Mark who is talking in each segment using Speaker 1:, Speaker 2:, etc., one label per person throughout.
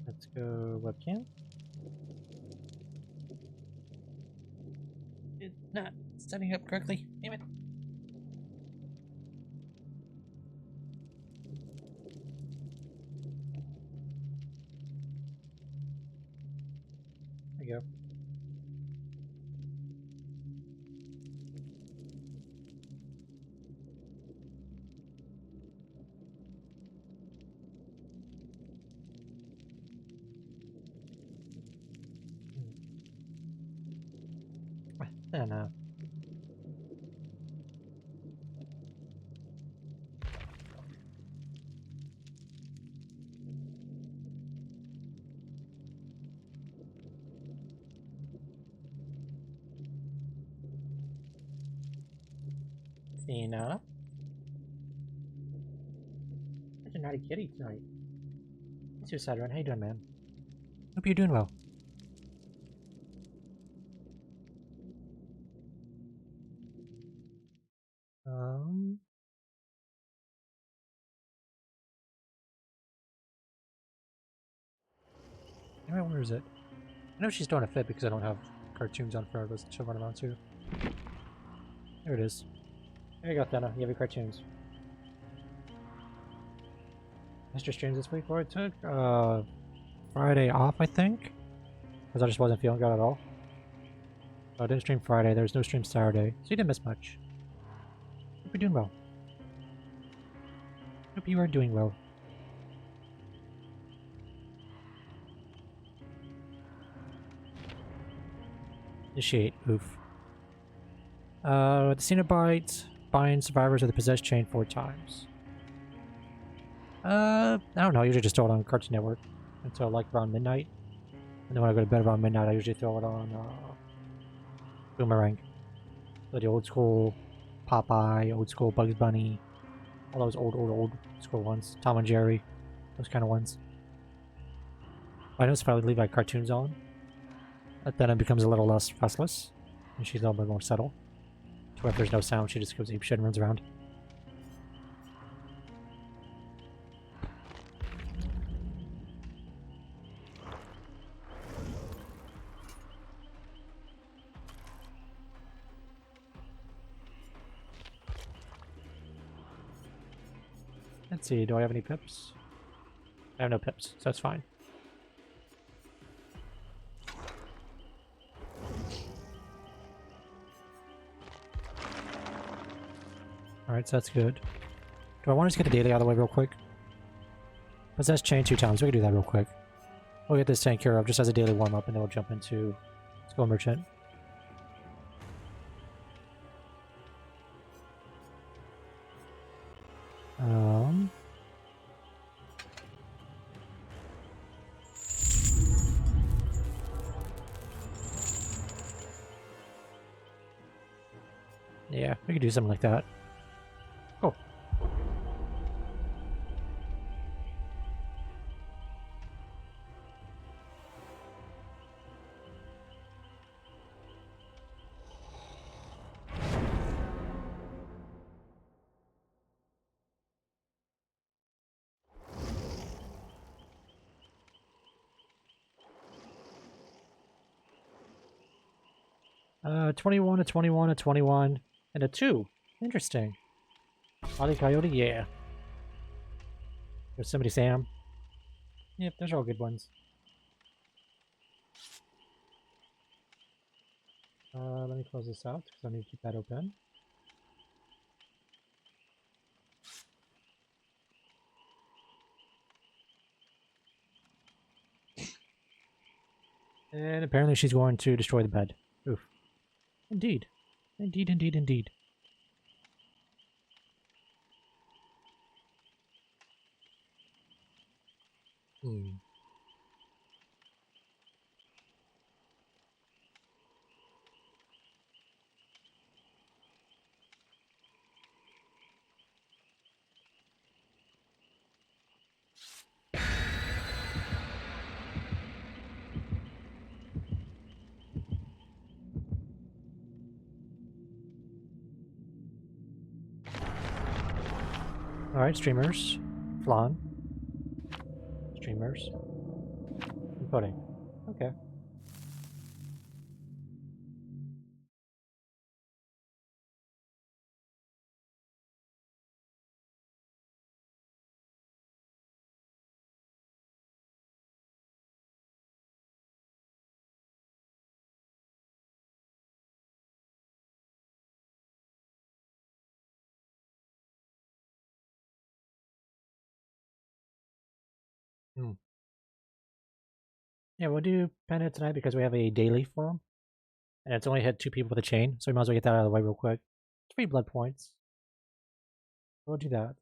Speaker 1: Let's go webcam. It's not setting up correctly. Damn it. There you go. I don't know. Athena. Such a naughty kitty tonight. Suicide Run, how you doing, man? Hope you're doing well. Anyway, where is it? I know she's doing a fit because I don't have cartoons on for her to run around to. There it is. There you go, Athena. You have your cartoons. Mr. Streams this week, or I took Friday off, I think, because I just wasn't feeling good at all. So I didn't stream Friday. There was no stream Saturday, so you didn't miss much. Hope you're doing well. Hope you are doing well. Initiate. Oof. The Cenobite binds survivors of the possessed chain 4 times. I don't know. I usually just throw it on Cartoon Network until like around midnight. And then when I go to bed around midnight, I usually throw it on Boomerang. So the old school Popeye, old school Bugs Bunny, all those old school ones. Tom and Jerry, those kind of ones. I notice if I would leave my cartoons on, then it becomes a little less restless, and she's a little bit more subtle. To where if there's no sound, she just goes apeshit and runs around. Let's see, do I have any pips? I have no pips, so that's fine. Alright, so that's good. Do I want to just get the daily out of the way real quick? Possess chain 2 times, we can do that real quick. We'll get this taken care of just as a daily warm-up, and then we'll jump into Skull Merchant. Yeah, we could do something like that. Cool. Uh, 21, a 21, a 21, and a 2. Interesting. Wile Coyote, yeah. Yosemite Sam. Yep, those are all good ones. Let me close this out because I need to keep that open. And apparently she's going to destroy the bed. Oof. Indeed. Indeed, indeed, indeed. Hmm. Alright, streamers. Flan. Streamers. coding. Okay. Hmm. Yeah, we'll do Panda tonight because we have a daily for him. And it's only hit 2 people with a chain, so we might as well get that out of the way real quick. 3 blood points. We'll do that.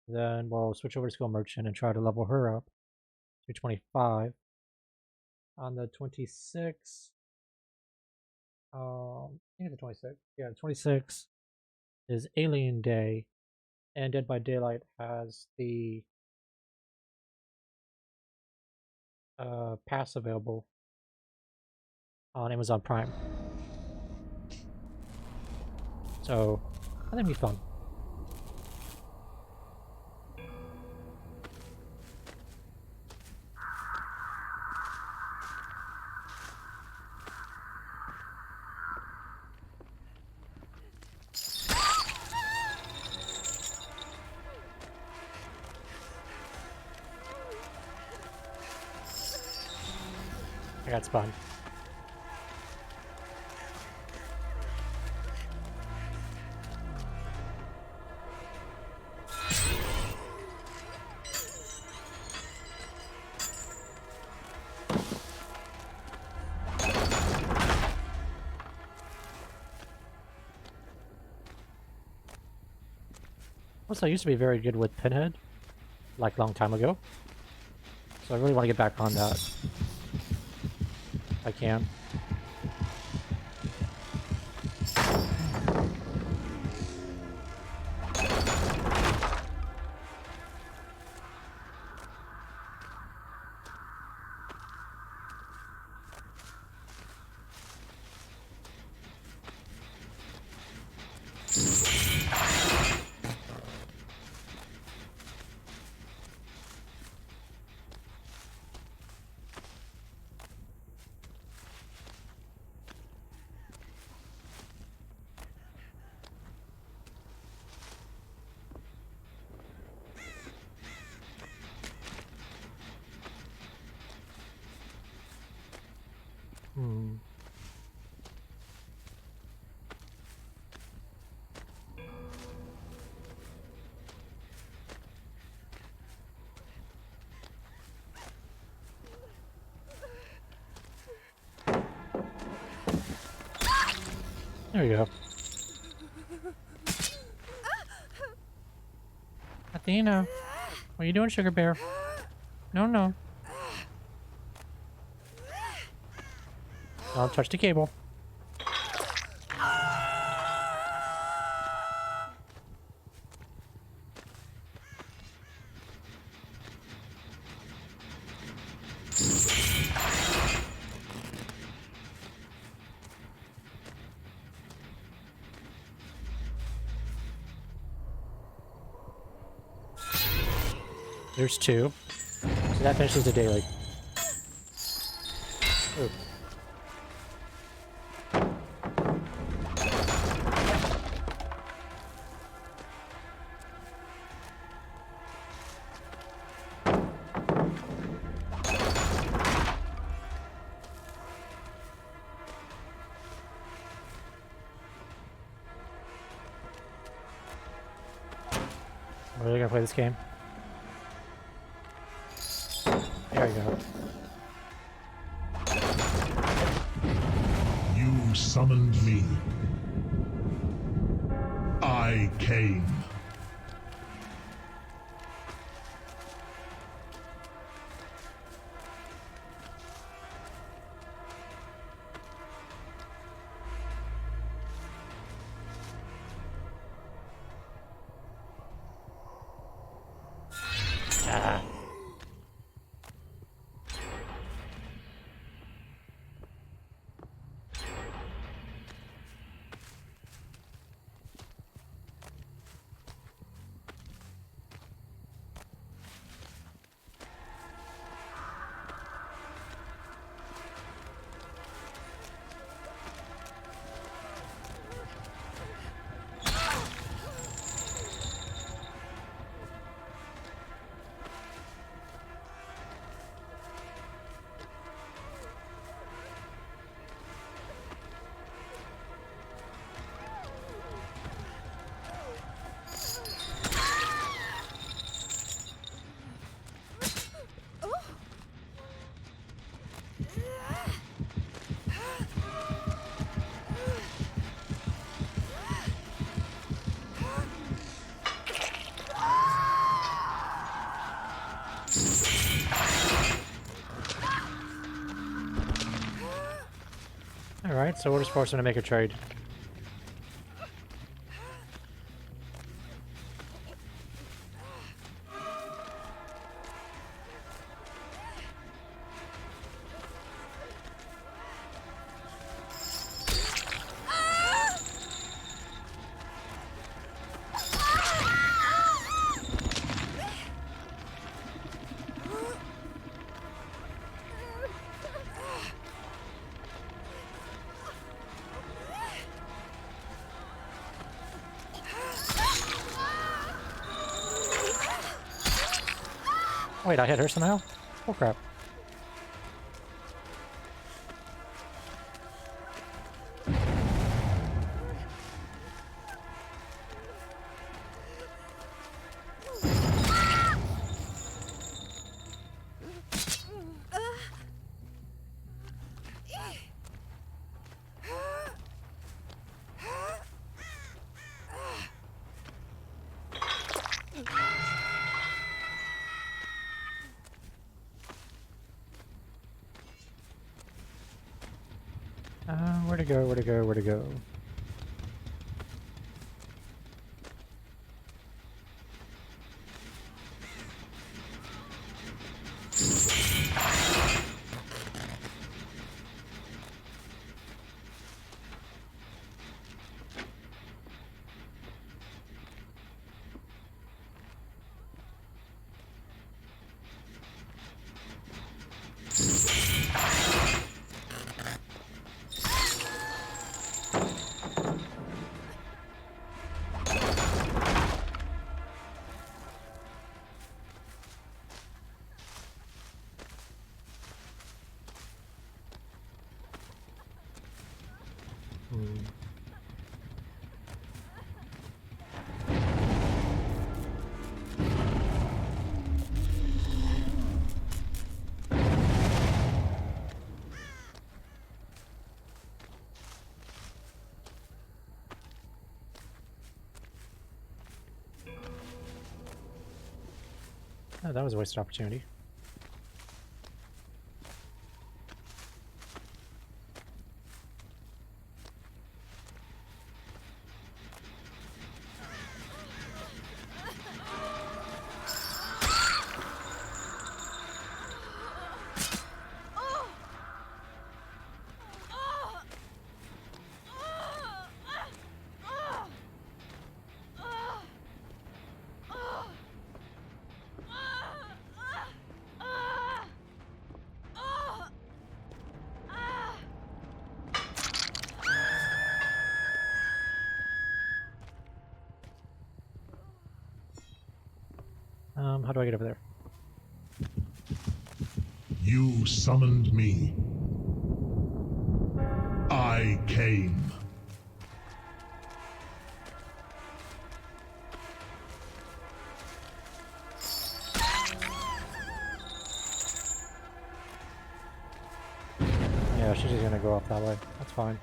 Speaker 1: Then we'll switch over to Skill Merchant and try to level her up to 25. On the 26th, I think it's the 26th. Yeah, the 26th is Alien Day, and Dead by Daylight has the pass available on Amazon Prime. So I think it'll be fun. I got spun. Also, I used to be very good with Pinhead, like a long time ago. So I really want to get back on that. If I can. Hmm. There you go. Athena, what are you doing, Sugar Bear? No, no. Don't touch the cable. There's 2. So that finishes the daily. Ooh. We're really gonna play this game. There we go.
Speaker 2: You summoned me. I came.
Speaker 1: Ah. Alright, so we'll just force him to make a trade. Wait, I hit her somehow? Oh crap. Where to go, where to go, where to go? Oh, that was a wasted opportunity. How do I get over there?
Speaker 2: You summoned me. I came.
Speaker 1: Yeah, she's just gonna go off that way. That's fine.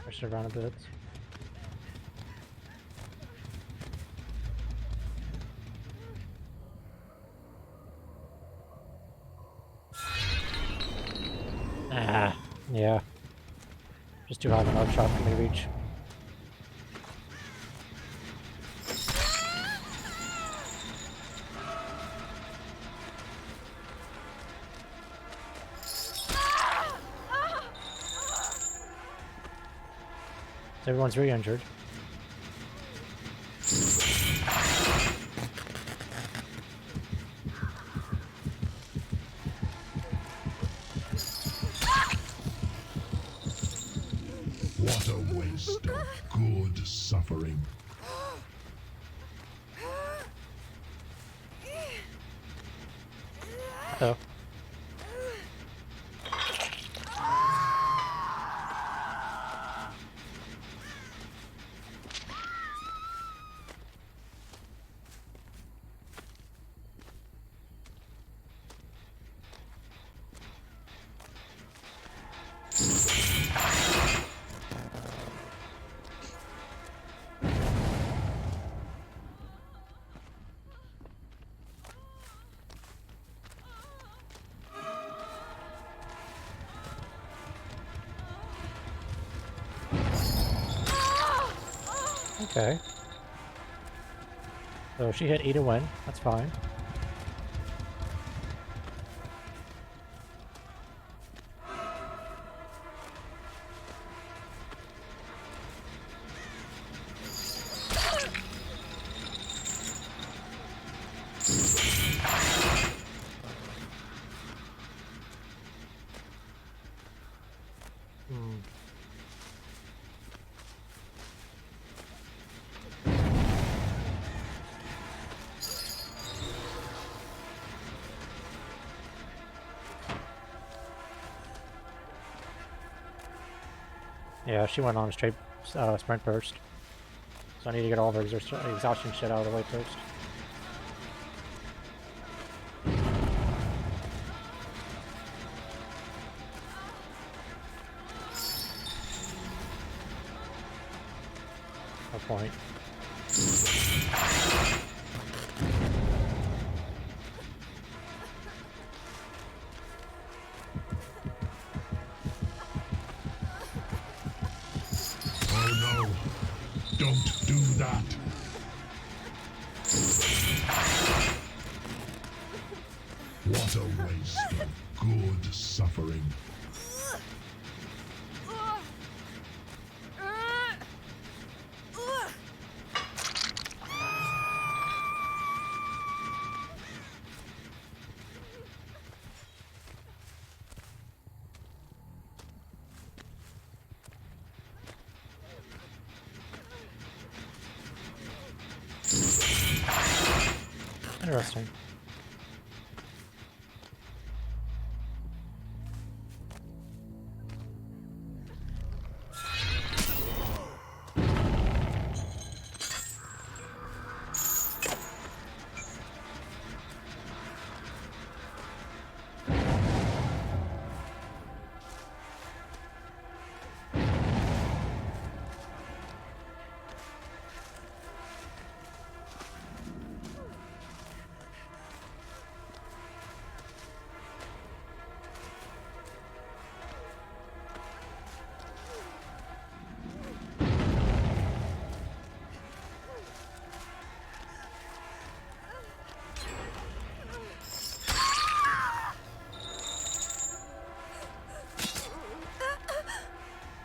Speaker 1: Push it around a bit. Ah, yeah. Just too high of an arc shot for me to reach. Everyone's re-injured.
Speaker 2: What a waste of good suffering.
Speaker 1: though. Okay. So she hit 8 to win. That's fine. Hmm. Yeah, she went on a straight sprint burst. So I need to get all of her exhaustion shit out of the way first. No point.
Speaker 2: Oh no. Don't do that. What a waste of good suffering.
Speaker 1: Interesting.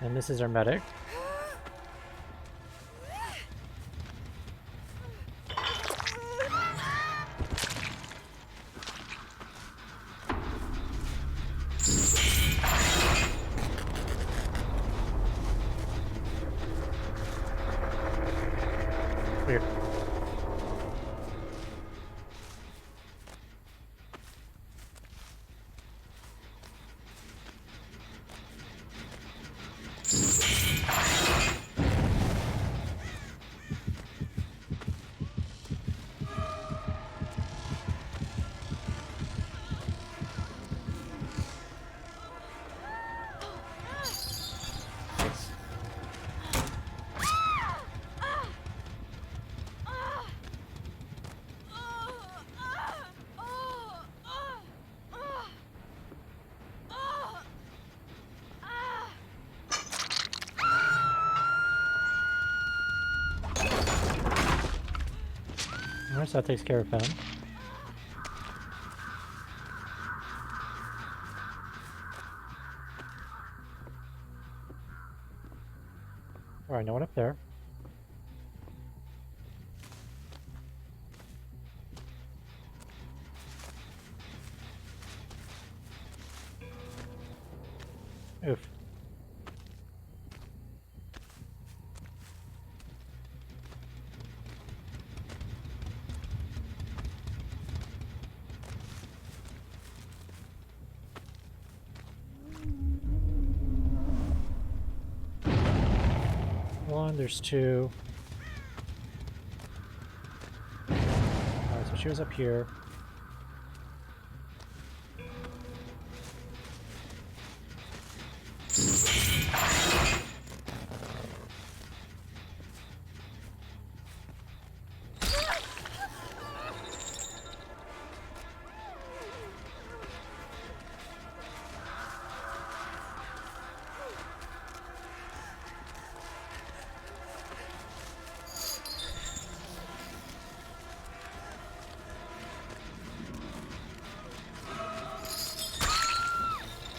Speaker 1: And this is our medic. Weird. Alright, so that takes care of him. Alright, no one up there. Oof. one, there's two. Alright, so she was up here.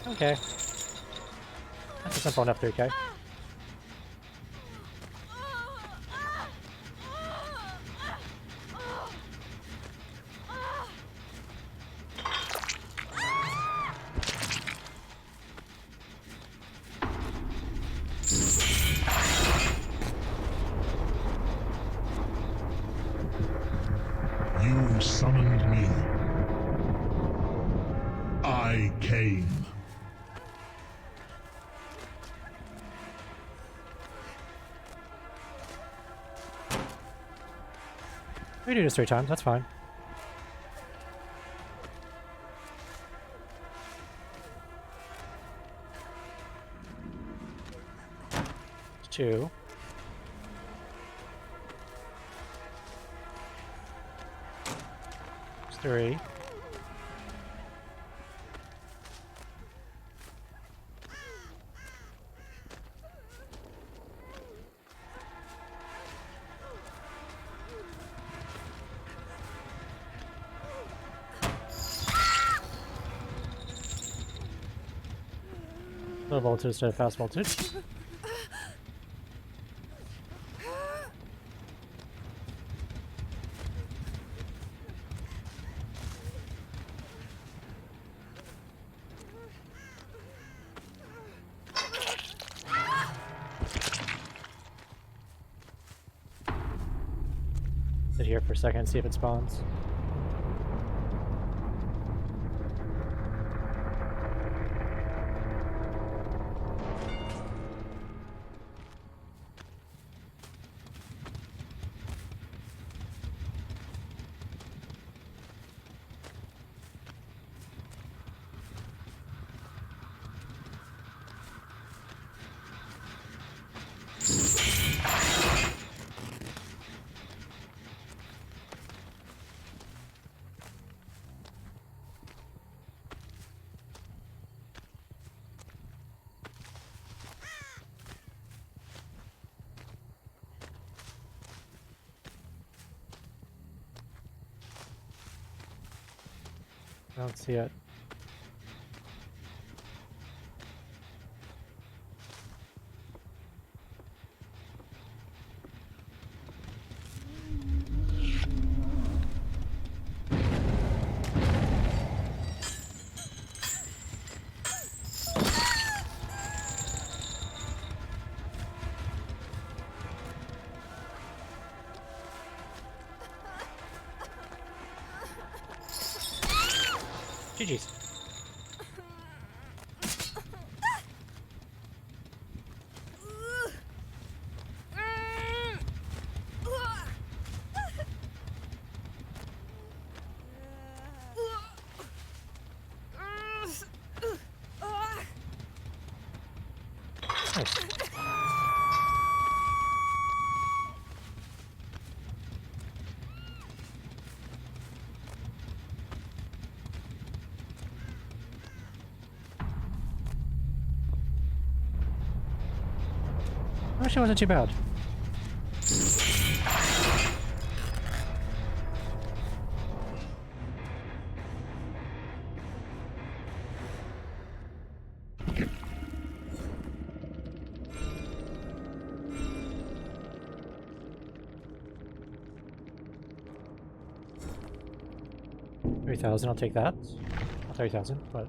Speaker 1: Okay. That's a simple enough 3K.
Speaker 2: You summoned me. I came.
Speaker 1: We do this 3 times, that's fine. It's 2. It's 3. Low voltage instead of fast voltage. Sit here for a second and see if it spawns. I don't see it. GG's. Nice. Actually, wasn't too bad. $3,000, I'll take that. Not 30,000, but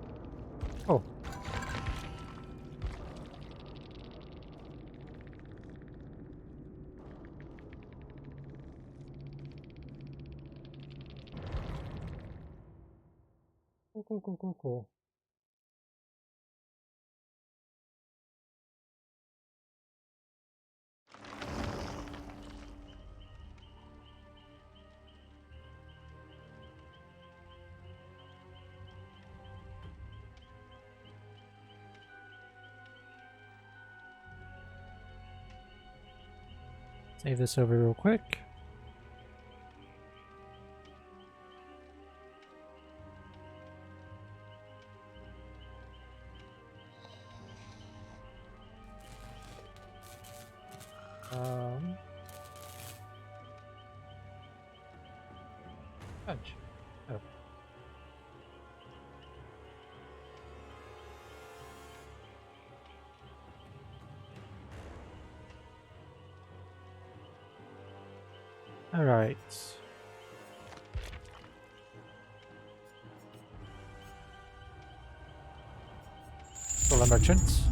Speaker 1: oh. Cool. Save this over real quick. Fudge. Oh. All right. For the merchants.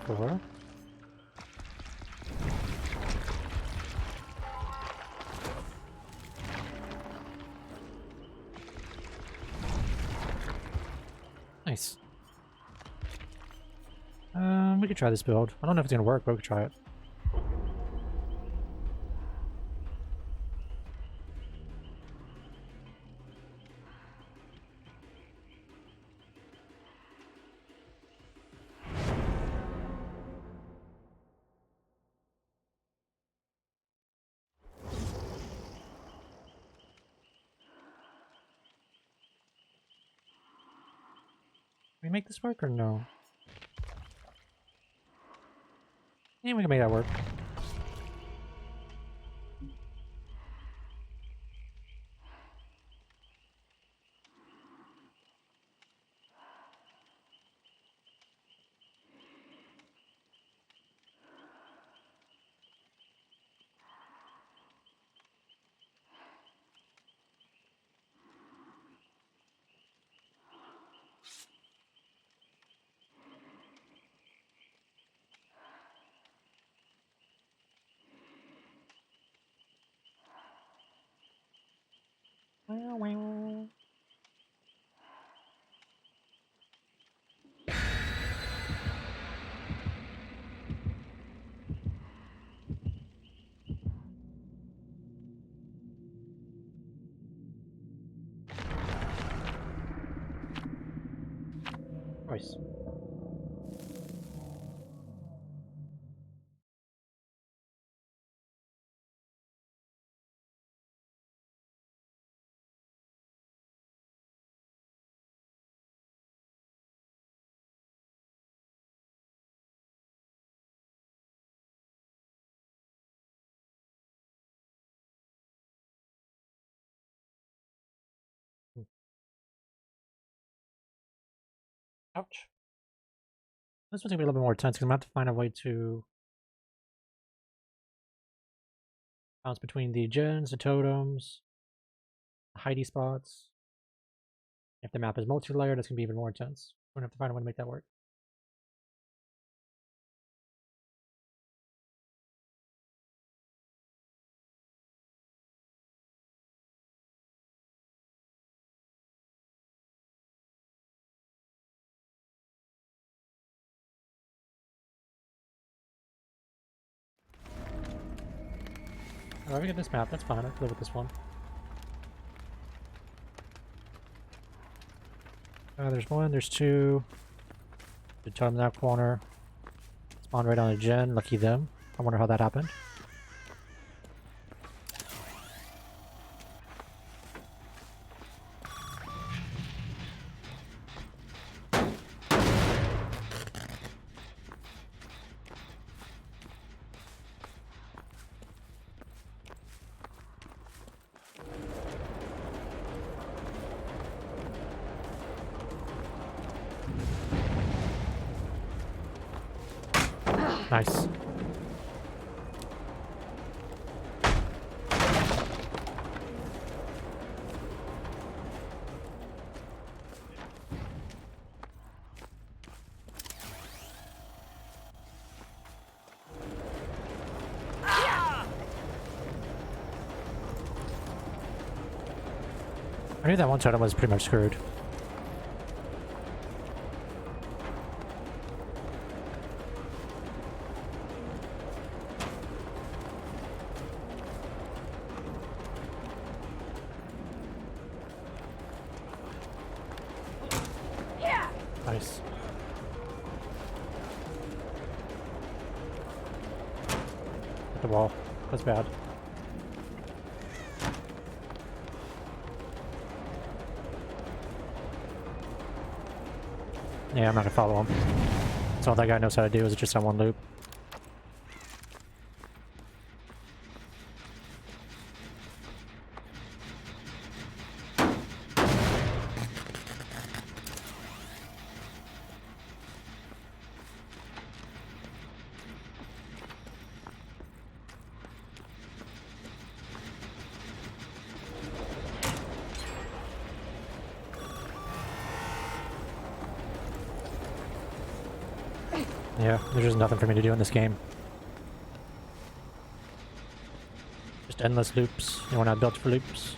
Speaker 1: Four. Nice. We could try this build. I don't know if it's gonna work, but we could try it. Can we make this work or no? Yeah, we can make that work. Nice. Ouch. This one's gonna be a little bit more tense because I'm gonna have to find a way to bounce between the gens, the totems, the hidey spots. If the map is multi-layered, it's gonna be even more intense. We're gonna have to find a way to make that work. Alright, we get this map, that's fine, I can live with this one. There's one, there's two. The totem in that corner. Spawn right on a gen, lucky them. I wonder how that happened. Nice. I knew that one totem was pretty much screwed. Nice. Hit the wall. That's bad. Yeah, I'm not gonna follow him. That's all that guy knows how to do is just on one loop. Yeah, there's just nothing for me to do in this game. Just endless loops. You know, we're not built for loops.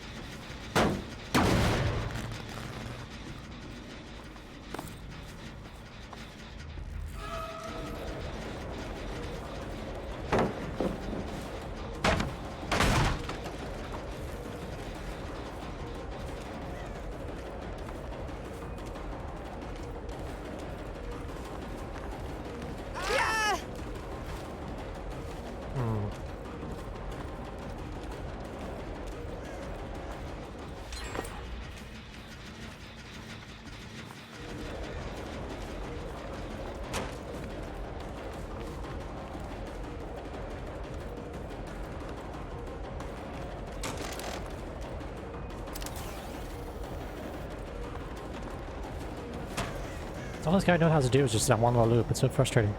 Speaker 1: All this guy knows how to do is just that one little loop. It's so frustrating.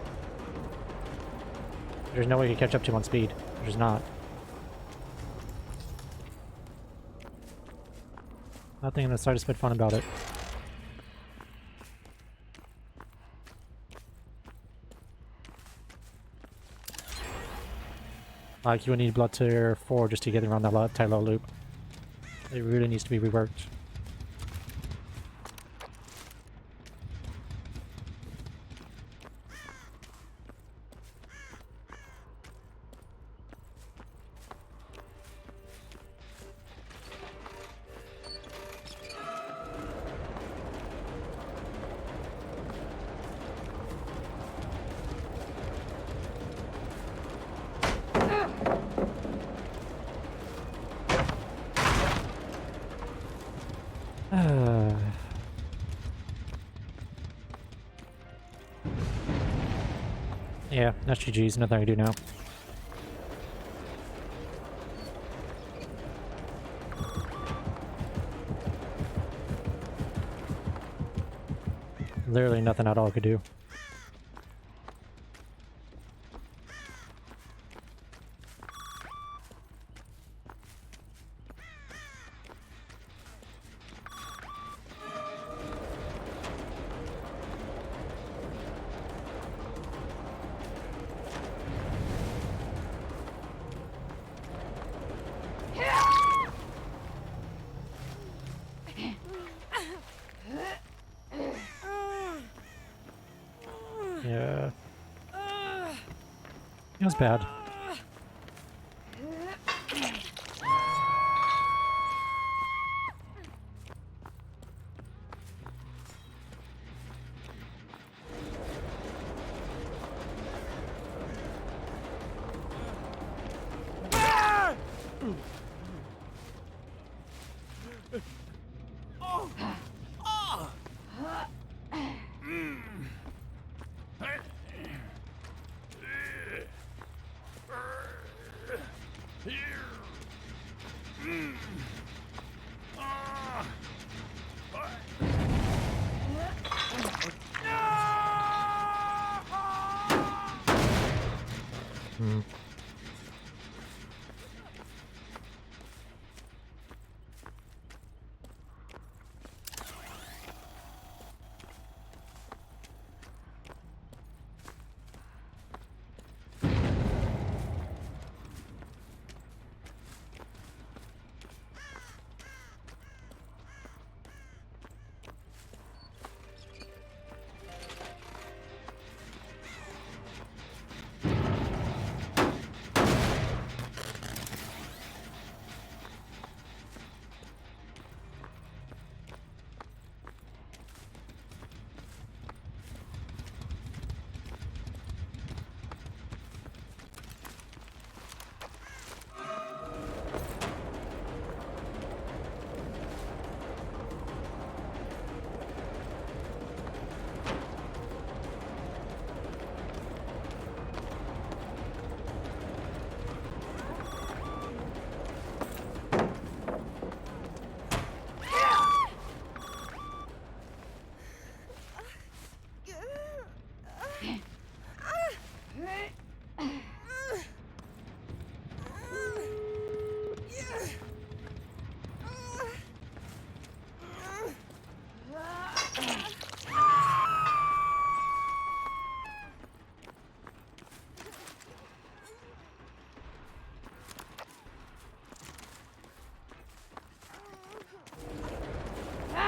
Speaker 1: There's no way he can catch up to him on speed. There's just not. Nothing in the slightest bit fun about it. Like, you would need Blood Tier 4 just to get around that tight little loop. It really needs to be reworked. Yeah, that's GG's. Nothing I can do now. Literally nothing at all I could do. Yeah. It was bad. Hmm.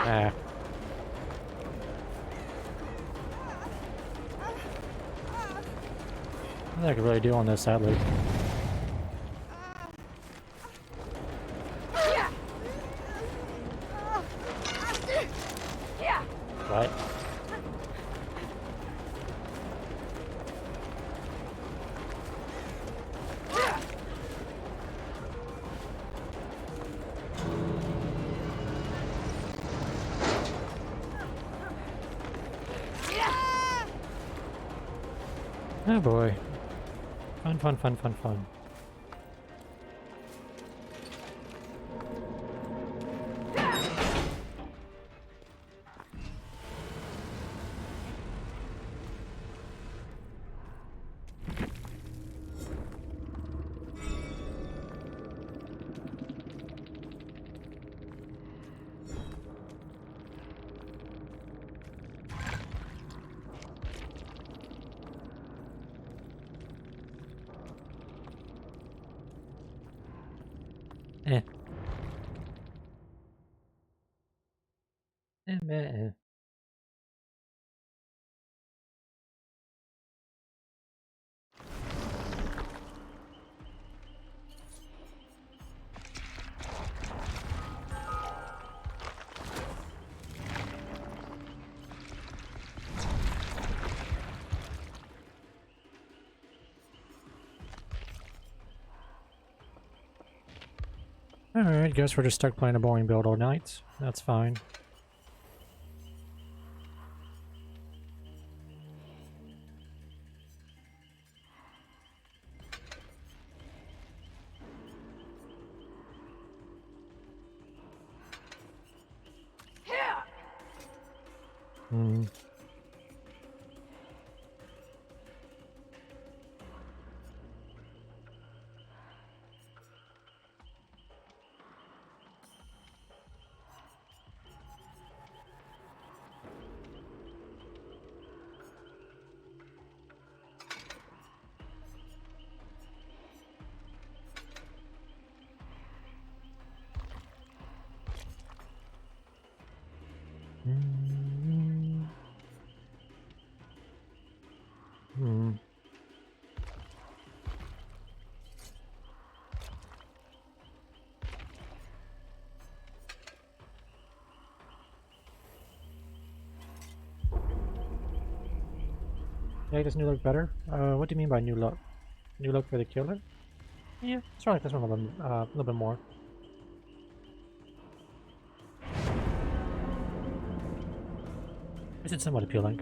Speaker 1: Ah. Nothing I can really do on this, sadly. What? Oh boy. Fun, fun, fun, fun, fun. Eh. Meh, eh. Alright, guess we're just stuck playing a boring build all night. That's fine. Hmm. Hmm. Hmm. Yeah, does new look better? What do you mean by new look? New look for the killer? Yeah, it's like this one a little bit more. It's somewhat appealing.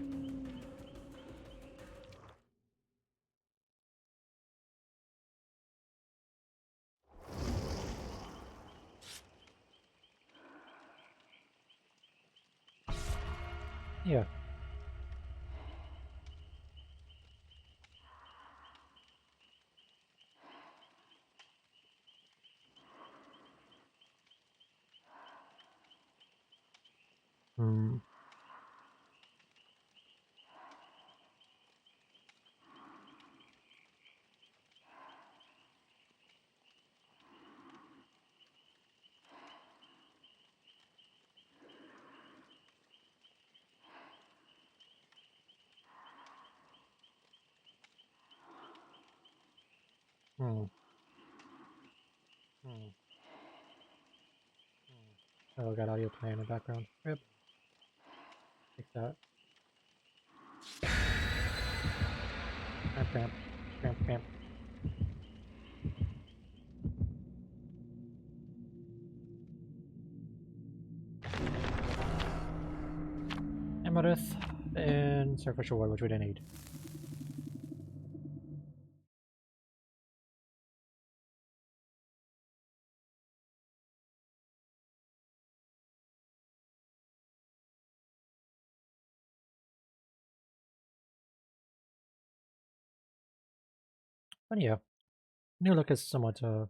Speaker 1: Yeah. Hmm. Hmm. Hmm. Oh, I got audio playing in the background. Rip. Take that. Cramp, cramp. Cramp, cramp. Amarith and Sacrificial Wood, which we didn't need. But yeah, new look is somewhat better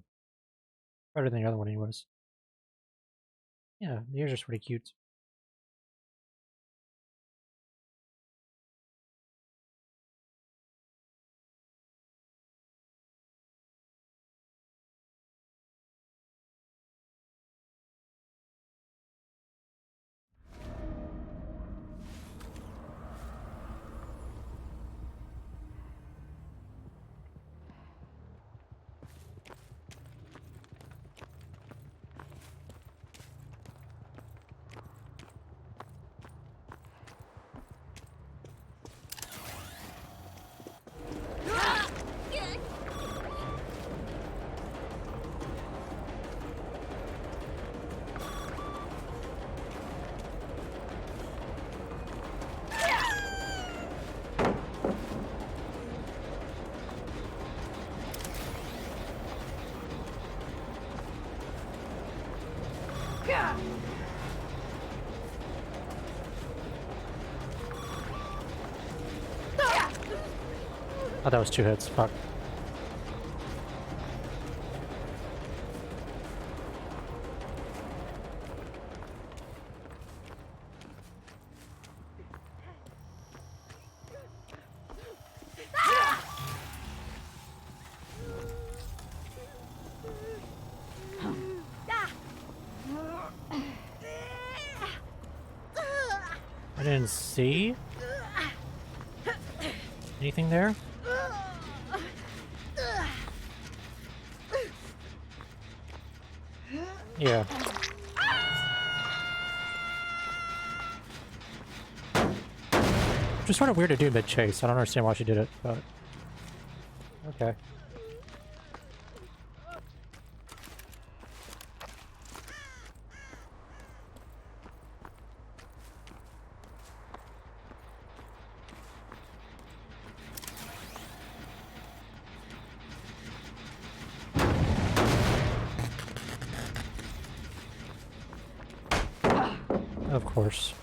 Speaker 1: than the other one anyways. Yeah, the ears are pretty cute. Oh, that was 2 hits. Fuck. I didn't see anything there. Yeah. Just sort of weird to do mid-chase. I don't understand why she did it, but... Okay. Of course.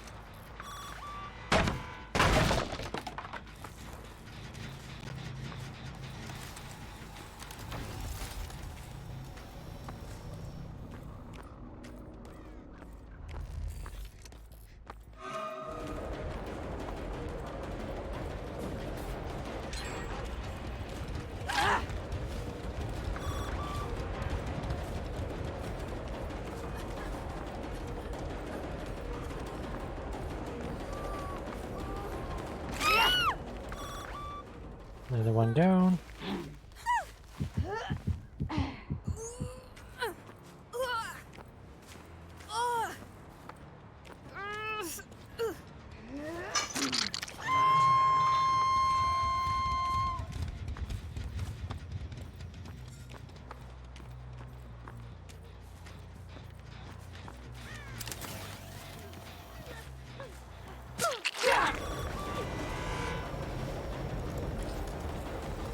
Speaker 1: Another one down.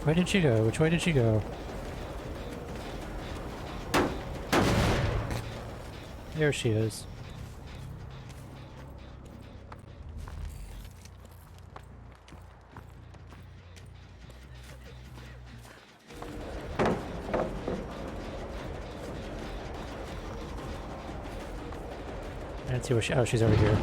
Speaker 1: Where did she go? Which way did she go? There she is. I didn't see where she... Oh, she's over here.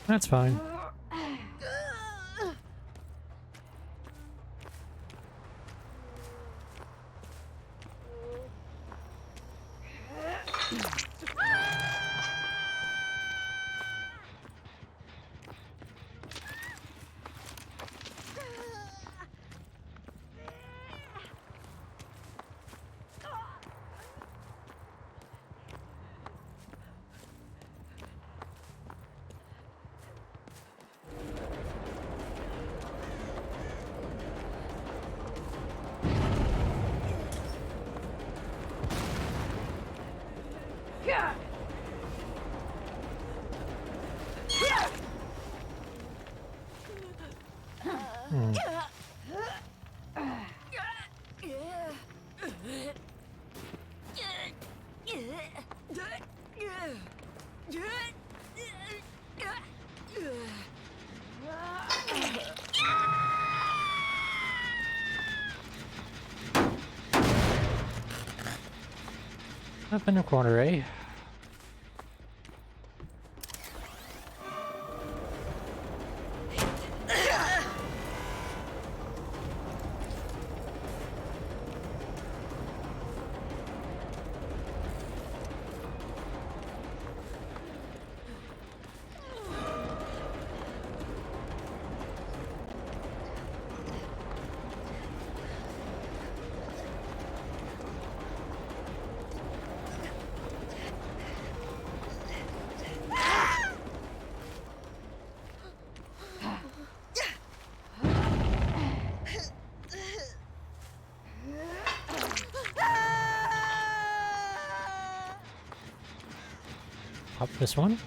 Speaker 1: That's fine. Hmm. Up in the corner, eh? Up this one.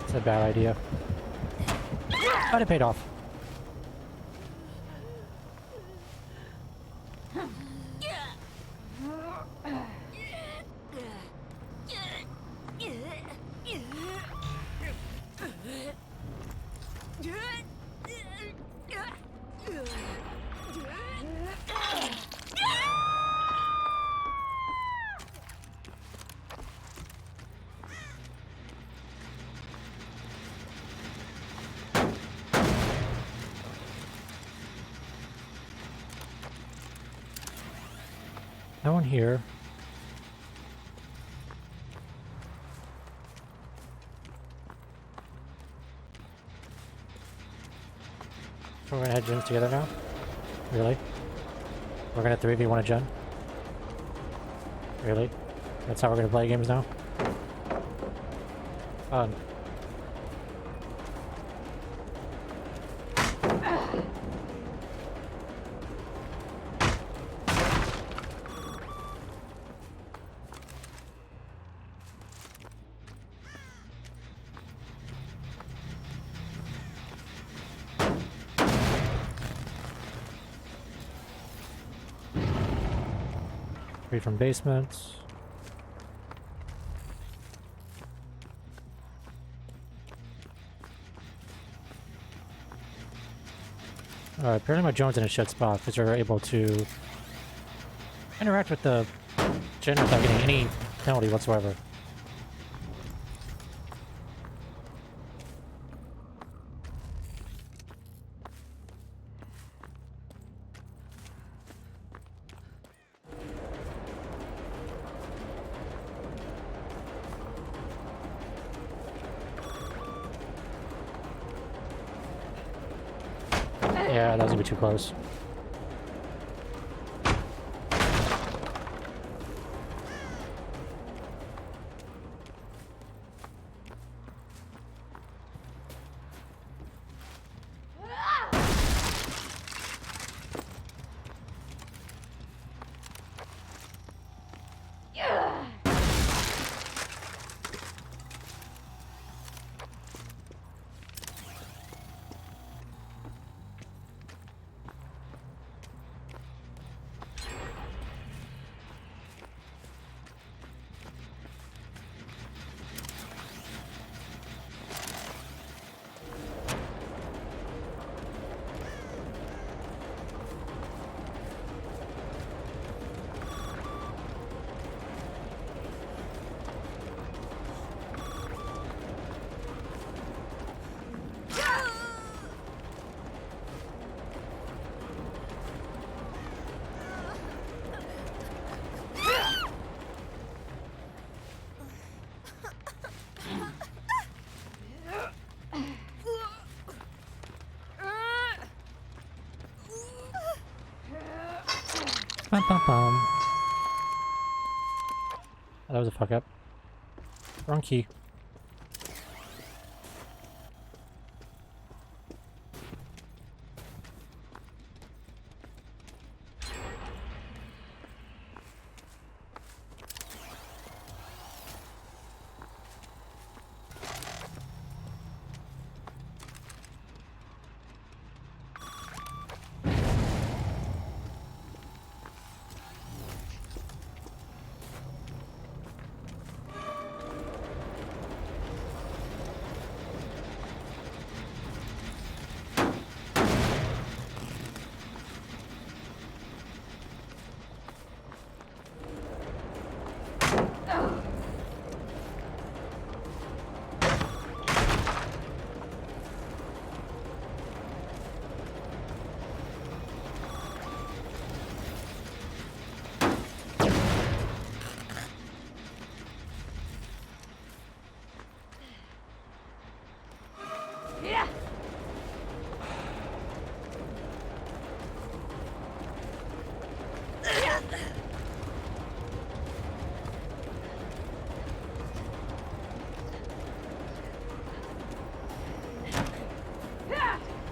Speaker 1: It's a bad idea. But it paid off. No one here. So we're gonna head gyms together now? Really? We're gonna 3v1 a gen? Really? That's how we're gonna play games now? Fun. Free from basements. Alright, apparently my drone's in a shit spot because you're able to interact with the gen without getting any penalty whatsoever. Yeah, that was gonna be too close. Bum, bum, bum. Oh, that was a fuck up. Wrong key.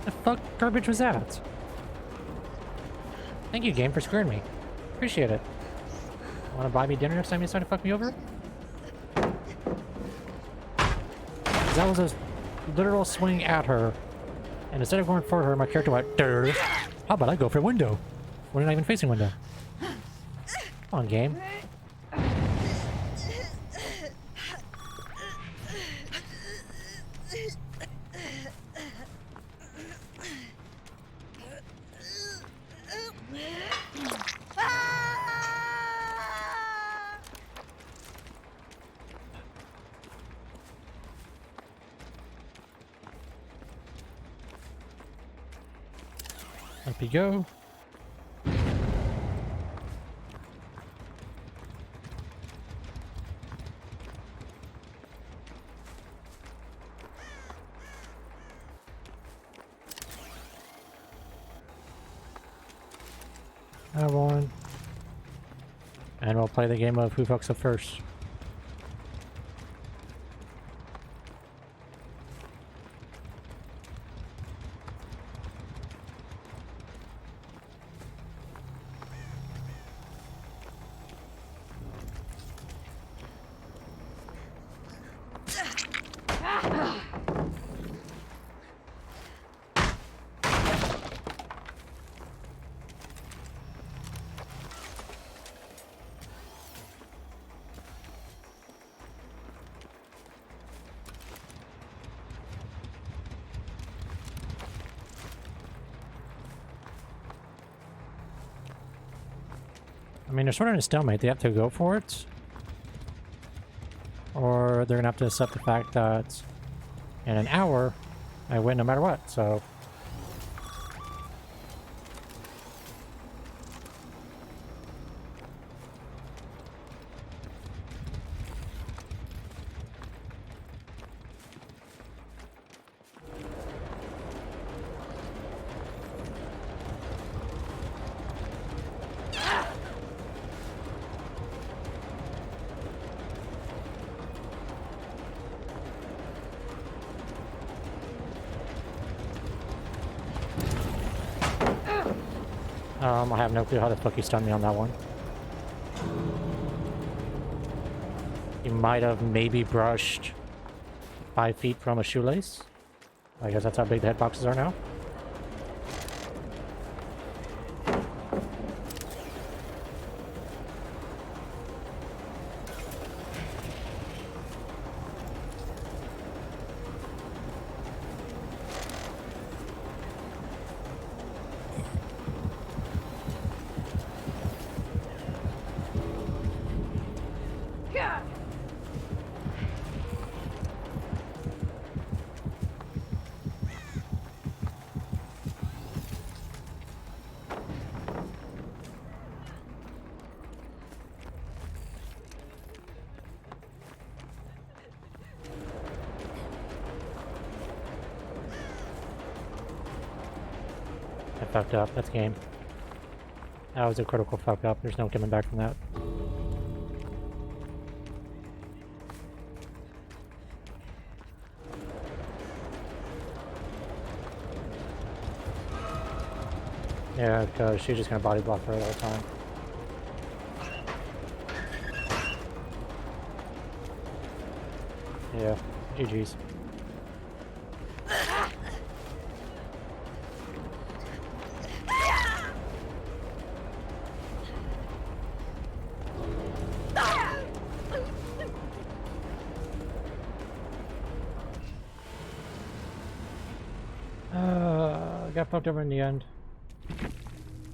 Speaker 1: The fuck garbage was that? Thank you, game, for scaring me. Appreciate it. Want to buy me dinner next time you decide to fuck me over? 'Cause that was a literal swing at her. And instead of going for her, my character went, "Durr. How about I go for a window? We're not even facing window." Come on, game. Up you go. That one. And we'll play the game of who fucks up first. I mean, they're sort of in a stalemate. They have to go for it. Or they're going to have to accept the fact that in an hour, I win no matter what, so... I have no clue how the fuck he stunned me on that one. He might have maybe brushed 5 feet from a shoelace. I guess that's how big the hitboxes are now. I fucked up. That's game. That was a critical fuck up. There's no coming back from that. Yeah, because she's just gonna body block her the whole time. Yeah, GG's. Got fucked over in the end.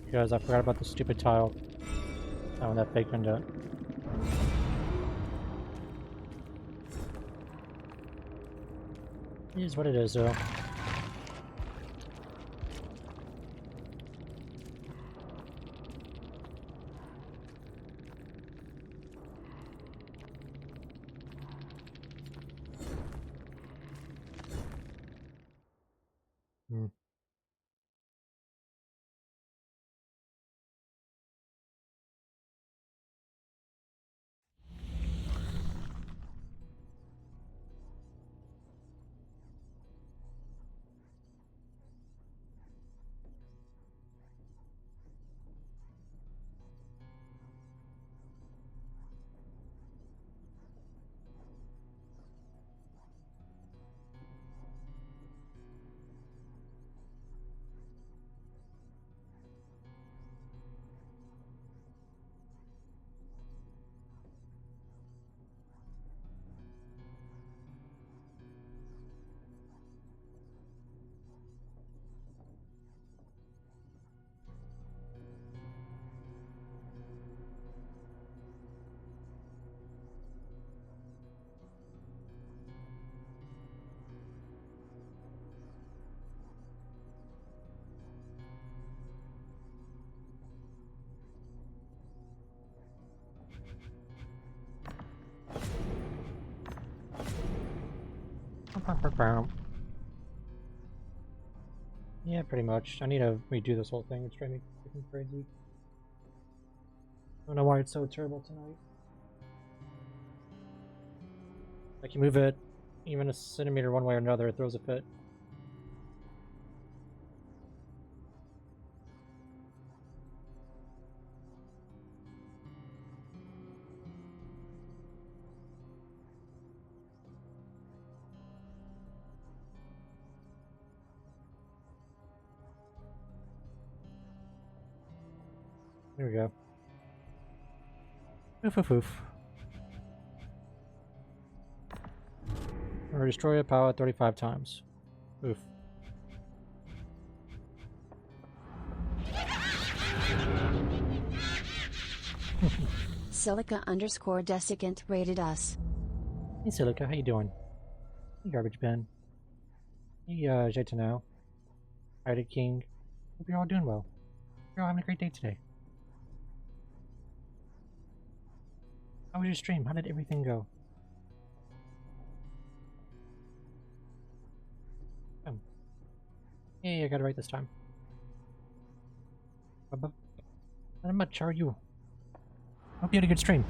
Speaker 1: Because I forgot about the stupid tile. Oh, that fake indent. It is what it is, though. Hmm. Yeah, pretty much. I need to redo this whole thing. It's driving me freaking crazy. I don't know why it's so terrible tonight. Like, you move it even a centimeter one way or another, it throws a fit. There we go. Oof oof oof. Or destroy a pallet 35 times. Oof.
Speaker 3: Silica_desiccant rated us.
Speaker 1: Hey Silica, how you doing? Hey Garbage Ben. Hey Jetano. Friday King. Hope you're all doing well. You're all having a great day today. How was your stream? How did everything go? Oh. Hey, I got it right this time. How much are you? Hope you had a good stream.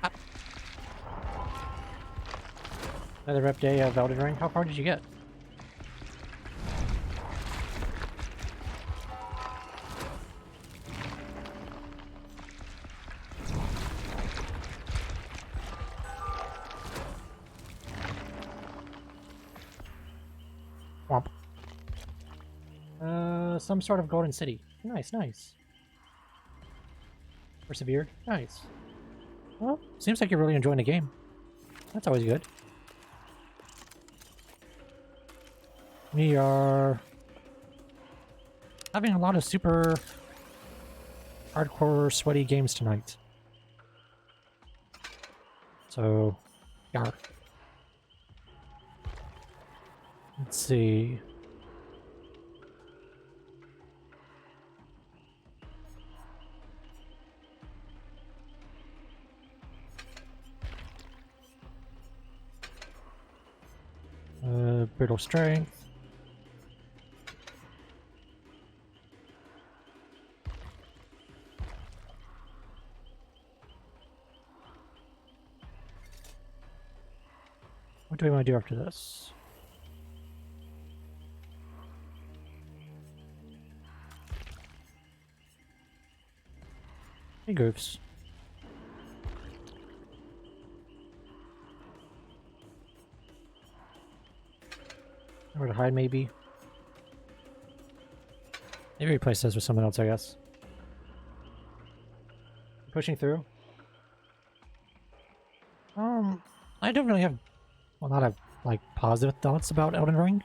Speaker 1: Ah. Another rep day of Elden Ring. How far did you get? Womp. Some sort of golden city. Nice, nice. Persevere. Nice. Well, seems like you're really enjoying the game. That's always good. We are having a lot of super hardcore sweaty games tonight. So, yeah. Let's see. brutal strength. What do we want to do after this? Hey, Goofs. Where to hide, maybe? Maybe replace this with someone else, I guess. Pushing through. I don't really have a lot of, like, positive thoughts about Elden Ring.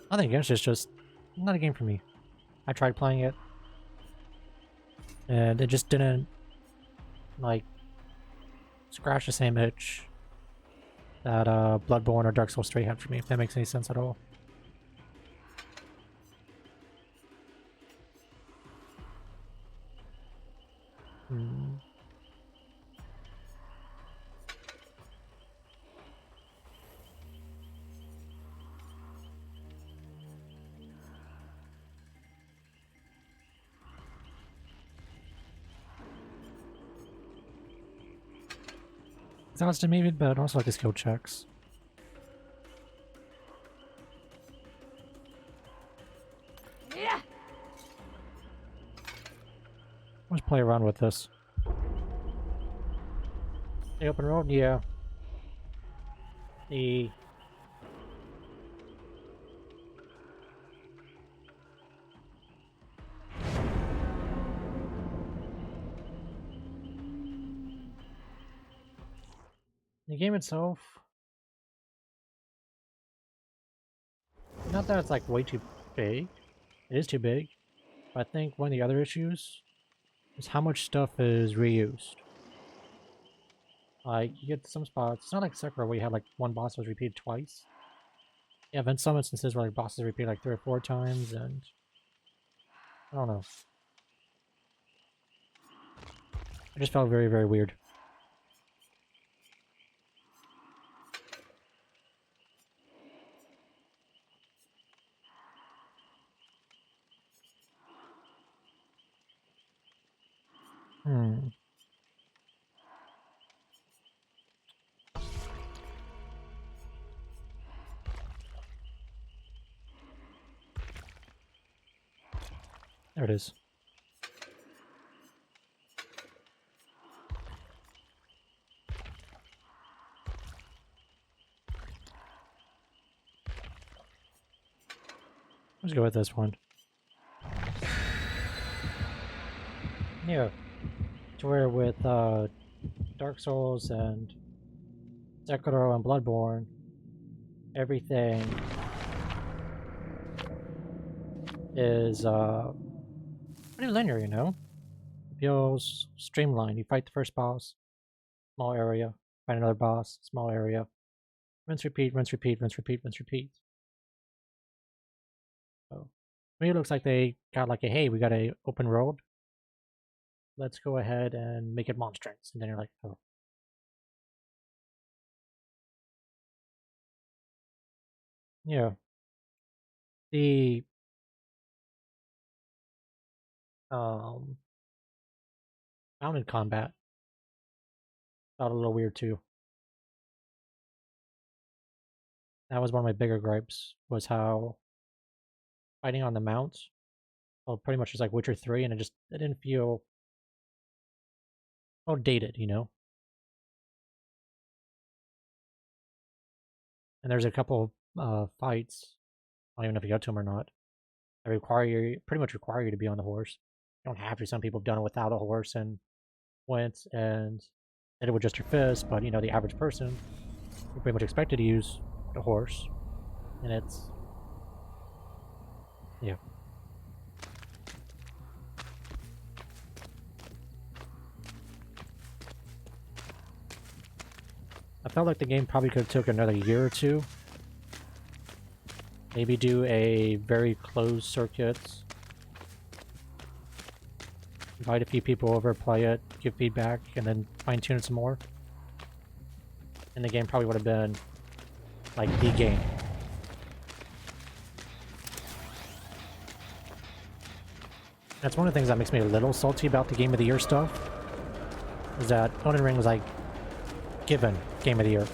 Speaker 1: Nothing against it, it's just not a game for me. I tried playing it, and it just didn't, like, scratch the same itch that Bloodborne or Dark Souls 3 had for me, if that makes any sense at all. Exhausted maybe, but also like the skill checks.
Speaker 3: Yeah.
Speaker 1: Let's play around with this. The open road, yeah. The game itself, not that it's like way too big. It is too big. But I think one of the other issues is how much stuff is reused. Like, you get some spots. It's not like Sekiro where you have like one boss was repeated twice. Yeah, but in some instances where like bosses repeat like 3 or 4 times, and I don't know. It just felt very, very weird. There it is. Let's go with this one. Yeah. To where with Dark Souls and Sekiro and Bloodborne, everything is pretty linear, you know? It feels streamlined. You fight the first boss, small area, fight another boss, small area. Rinse, repeat, rinse, repeat, rinse, repeat, rinse, repeat. So, to me it looks like they got like a, hey, we got a open road. Let's go ahead and make it monstrance. And then you're like, oh. Yeah. The mounted combat felt a little weird too. That was one of my bigger gripes, was how fighting on the mount, well, pretty much just like Witcher 3, and it didn't feel outdated, you know? And there's a couple fights, I don't even know if you got to them or not, that pretty much require you to be on the horse. You don't have to. Some people have done it without a horse and went and did it with just your fist, but you know, the average person, you're pretty much expected to use a horse, and it's, yeah. I felt like the game probably could have took another year or two. Maybe do a very closed circuit. Invite a few people over, play it, give feedback, and then fine-tune it some more. And the game probably would have been Like, the game. That's one of the things that makes me a little salty about the Game of the Year stuff. Is that Elden Ring was like given Game of the Year,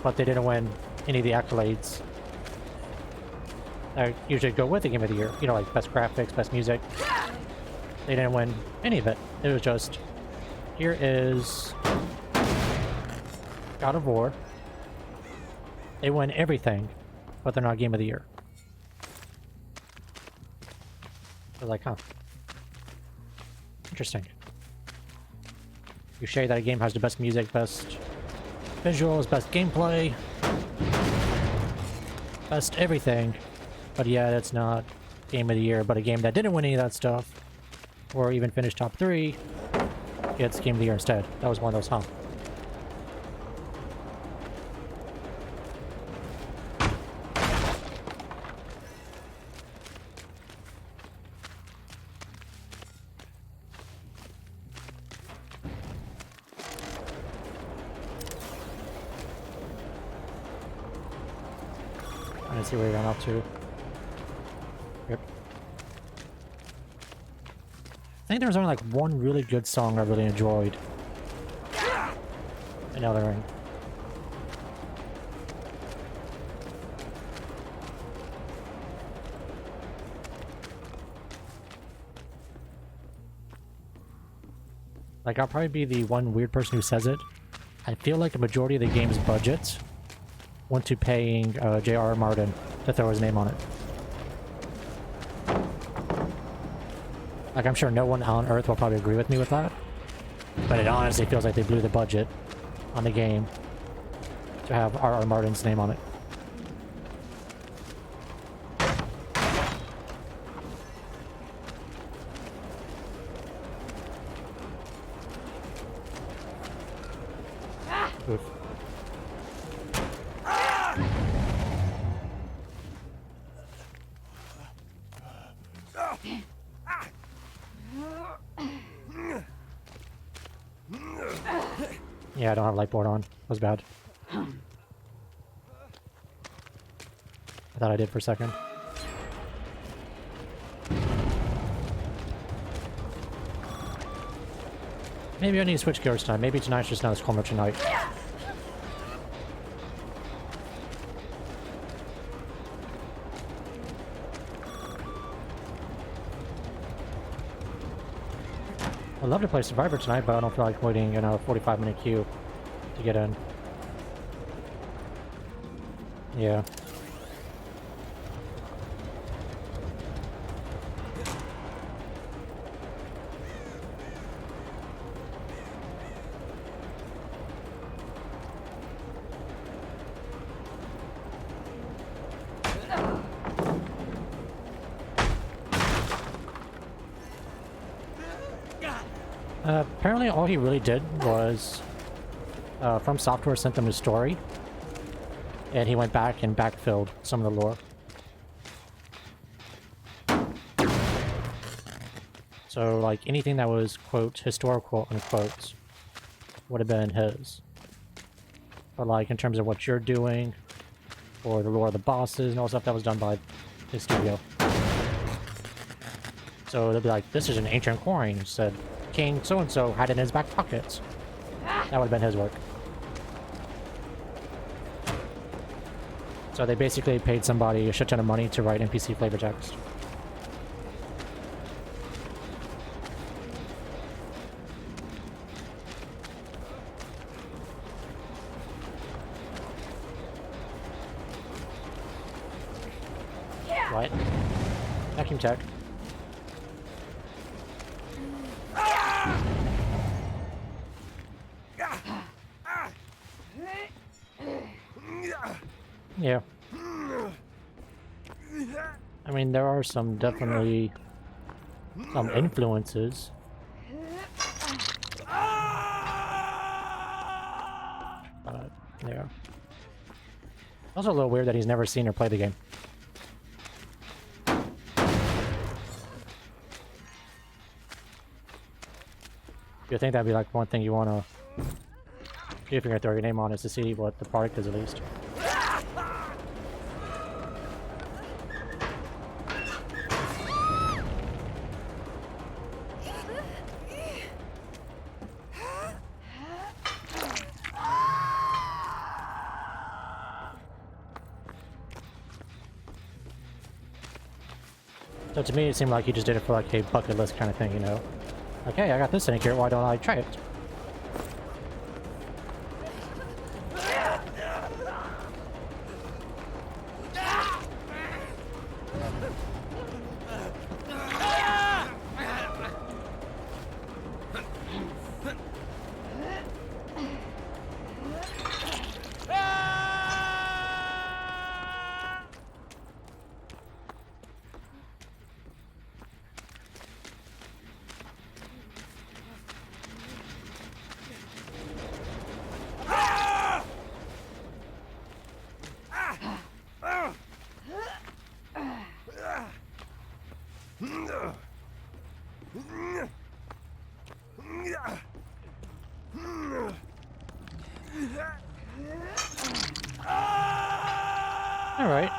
Speaker 1: but they didn't win any of the accolades that usually go with the Game of the Year. You know, like best graphics, best music. They didn't win any of it. It was just, here is God of War. They win everything, but they're not Game of the Year. I was like, huh. Interesting. You say that a game has the best music, best visuals, best gameplay, best everything, but yeah, it's not Game of the Year, but a game that didn't win any of that stuff, or even finish top 3, gets Game of the Year instead. That was one of those, huh? See where you're going up to. Yep. I think there was only like one really good song I really enjoyed in Elden Ring. Like, I'll probably be the one weird person who says it. I feel like a majority of the game's budget went to paying J.R.R. Martin to throw his name on it. Like, I'm sure no one on Earth will probably agree with me with that, but it honestly feels like they blew the budget on the game to have R.R. Martin's name on it. Oof. Yeah, I don't have light board on. That was bad. I thought I did for a second. Maybe I need to switch gears tonight. Maybe tonight's just not as calm tonight. I'd love to play Survivor tonight, but I don't feel like waiting in a 45-minute queue to get in. Yeah. Apparently all he really did was From Software sent him his story, and he went back and backfilled some of the lore. So, like, anything that was, quote, historical, unquote, would have been his. But, like, in terms of what you're doing, or the lore of the bosses and all stuff, that was done by his studio. So they'll be like, this is an ancient coin, said King so-and-so had it in his back pockets. That would have been his work. So they basically paid somebody a shit ton of money to write NPC flavor text. What? Vacuum tech. Yeah. I mean, there are some definitely some influences. But, yeah. Also a little weird that he's never seen or played the game. You think that'd be like one thing you want to do if you're going to throw your name on, is to see what the product is at least. So to me, it seemed like he just did it for like a bucket list kind of thing, you know? Like, hey, I got this in here, why don't I try it? Alright.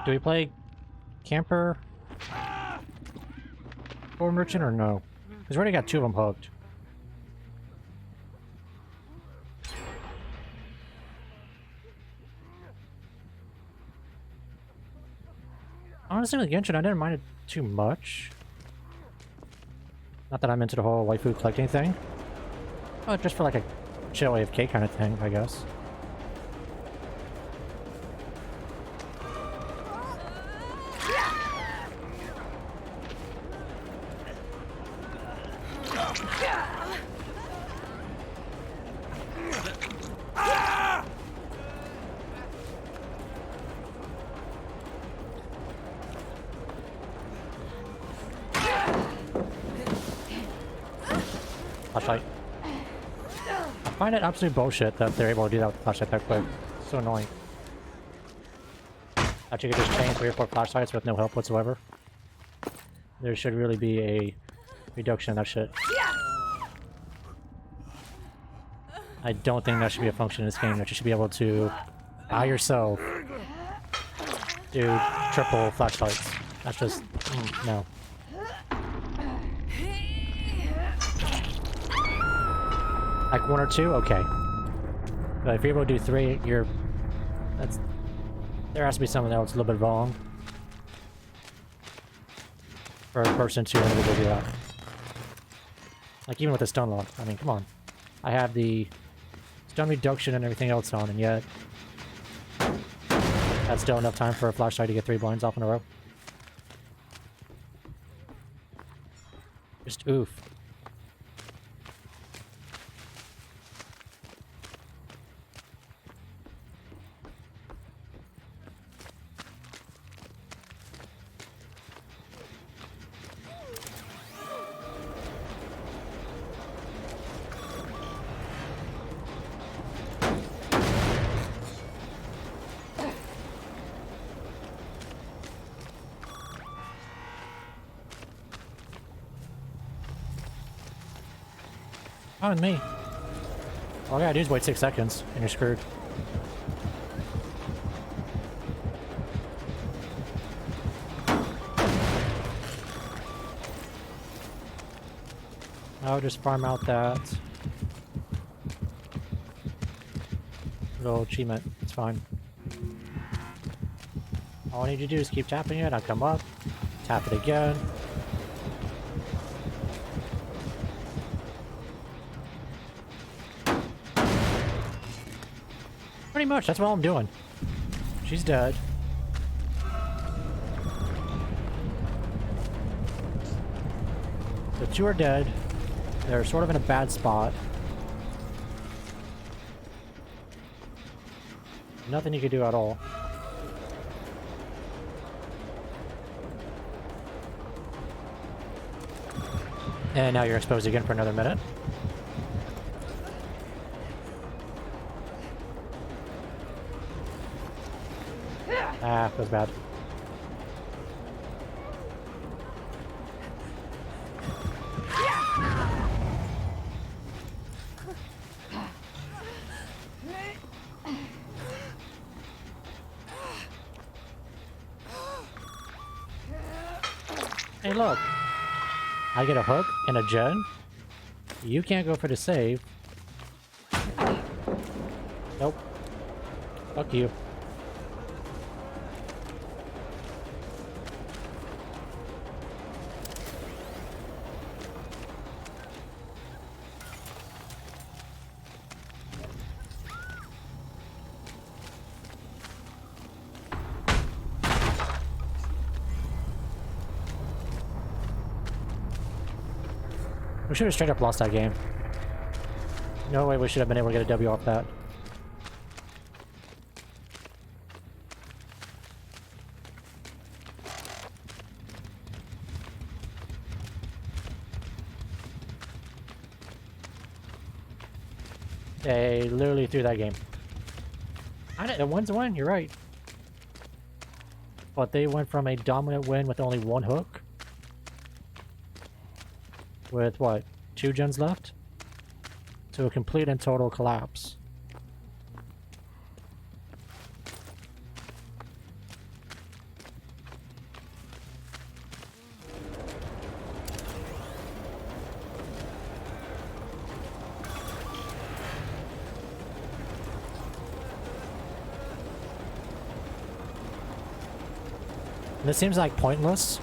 Speaker 1: Do we play camper or merchant or no? Because we already got 2 of them hooked. Honestly, with Genshin, I didn't mind it too much. Not that I'm into the whole waifu collecting thing. But just for like a chill AFK kind of thing, I guess. Flashlight. I find it absolute bullshit that they're able to do that with the flashlight that quick. So annoying. That you could just chain 3 or 4 flashlights with no help whatsoever. There should really be a reduction in that shit. I don't think that should be a function in this game, that you should be able to, by yourself, do triple flashlights. That's just, no. Like 1 or 2, okay. But if you're able to do 3, there has to be something else a little bit wrong for a person to be able to do that. Like even with the stun lock, I mean, come on. I have the stun reduction and everything else on, and yet that's still enough time for a flashlight to get 3 blinds off in a row. Just oof. On me. All I gotta do is wait 6 seconds, and you're screwed. I'll just farm out that little achievement. It's fine. All I need to do is keep tapping it. I'll come up, tap it again. Pretty much, that's all I'm doing. She's dead. The 2 are dead. They're sort of in a bad spot. Nothing you can do at all. And now you're exposed again for another minute. Ah, feels bad. Hey, look. I get a hook and a gen. You can't go for the save. Nope. Fuck you. We should have straight up lost that game. No way we should have been able to get a W off that. They literally threw that game. The one's a win, you're right. But they went from a dominant win with only one hook. With what? 2 gens left? To a complete and total collapse. And this seems like pointless.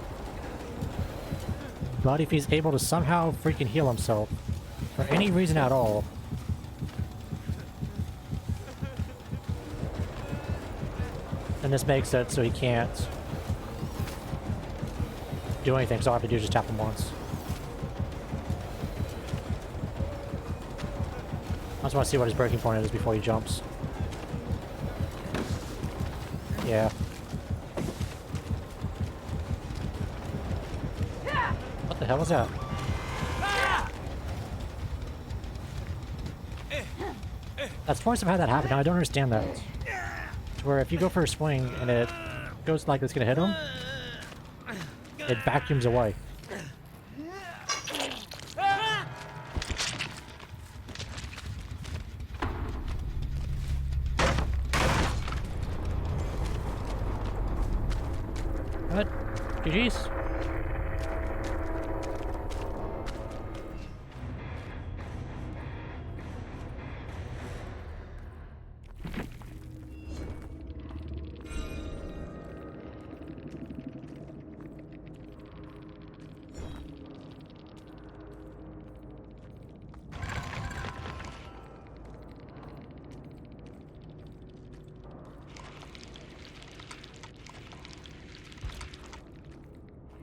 Speaker 1: But if he's able to somehow freaking heal himself, for any reason at all, then this makes it so he can't do anything, so all I have to do is just tap him once. I just want to see what his breaking point is before he jumps. Yeah. What the hell was that? That's twice I've had that happen. Now I don't understand that. It's where if you go for a swing and it goes like it's gonna hit him, it vacuums away. What? GG's.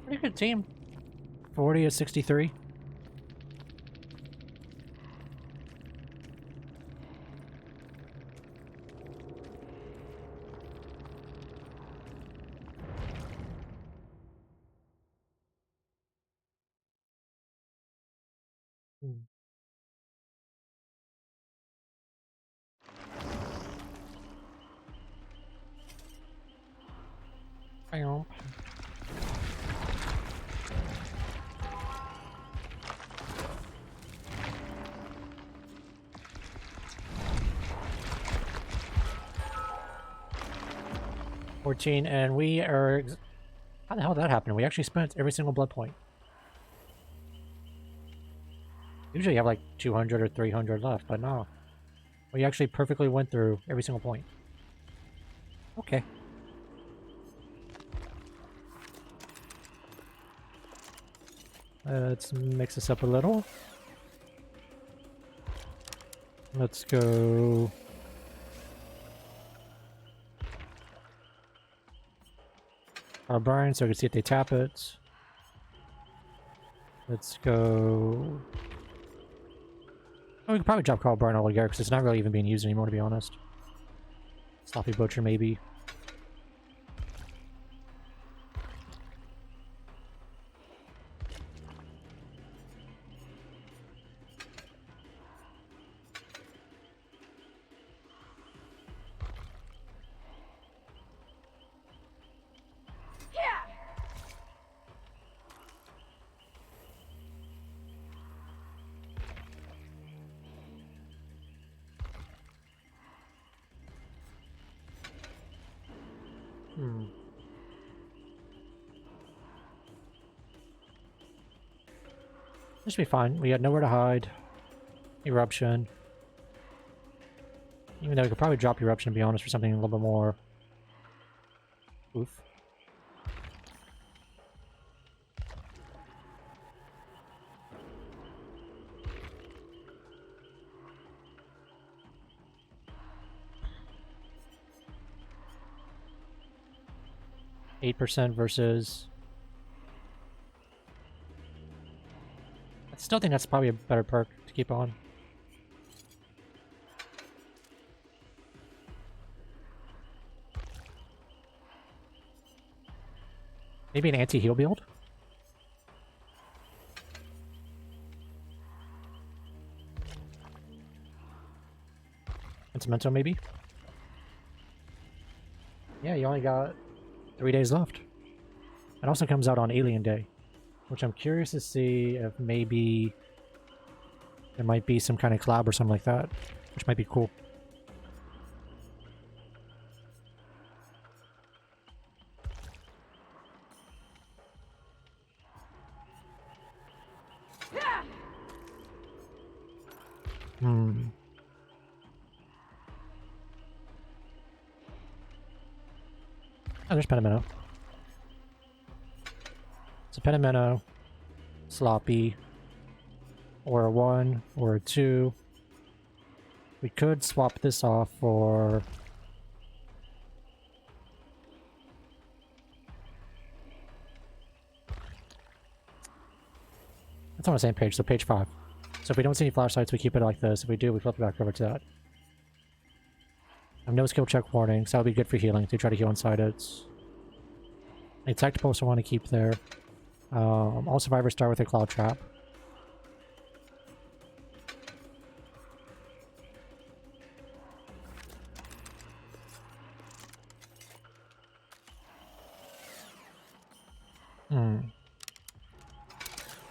Speaker 1: Pretty good team. 40 to 63. Bam. 14, and we are... How the hell did that happen? We actually spent every single blood point. Usually you have like 200 or 300 left, but no. We actually perfectly went through every single point. Okay. Let's mix this up a little. Let's go... Burn, so I can see if they tap it. Let's go... Oh, we could probably drop Carl Burn altogether, because it's not really even being used anymore, to be honest. Sloppy Butcher, maybe. This should be fine. We got nowhere to hide. Eruption. Even though we could probably drop Eruption, to be honest, for something a little bit more... Oof. %versus... That's Still think that's probably a better perk to keep on. Maybe an anti-heal build? Pentimento, maybe? Yeah, you only got 3 days left. It also comes out on Alien Day, which I'm curious to see if maybe there might be some kind of collab or something like that, which might be cool. Hmm. Oh, there's Pentimento. So Pentimento, Sloppy, or a 1, or a 2. We could swap this off for... It's on the same page, so page 5. So if we don't see any flashlights, we keep it like this. If we do, we flip it back over to that. I have no skill check warnings. That would be good for healing, to try to heal inside it. A tech pulse I want to keep there. All survivors start with a cloud trap.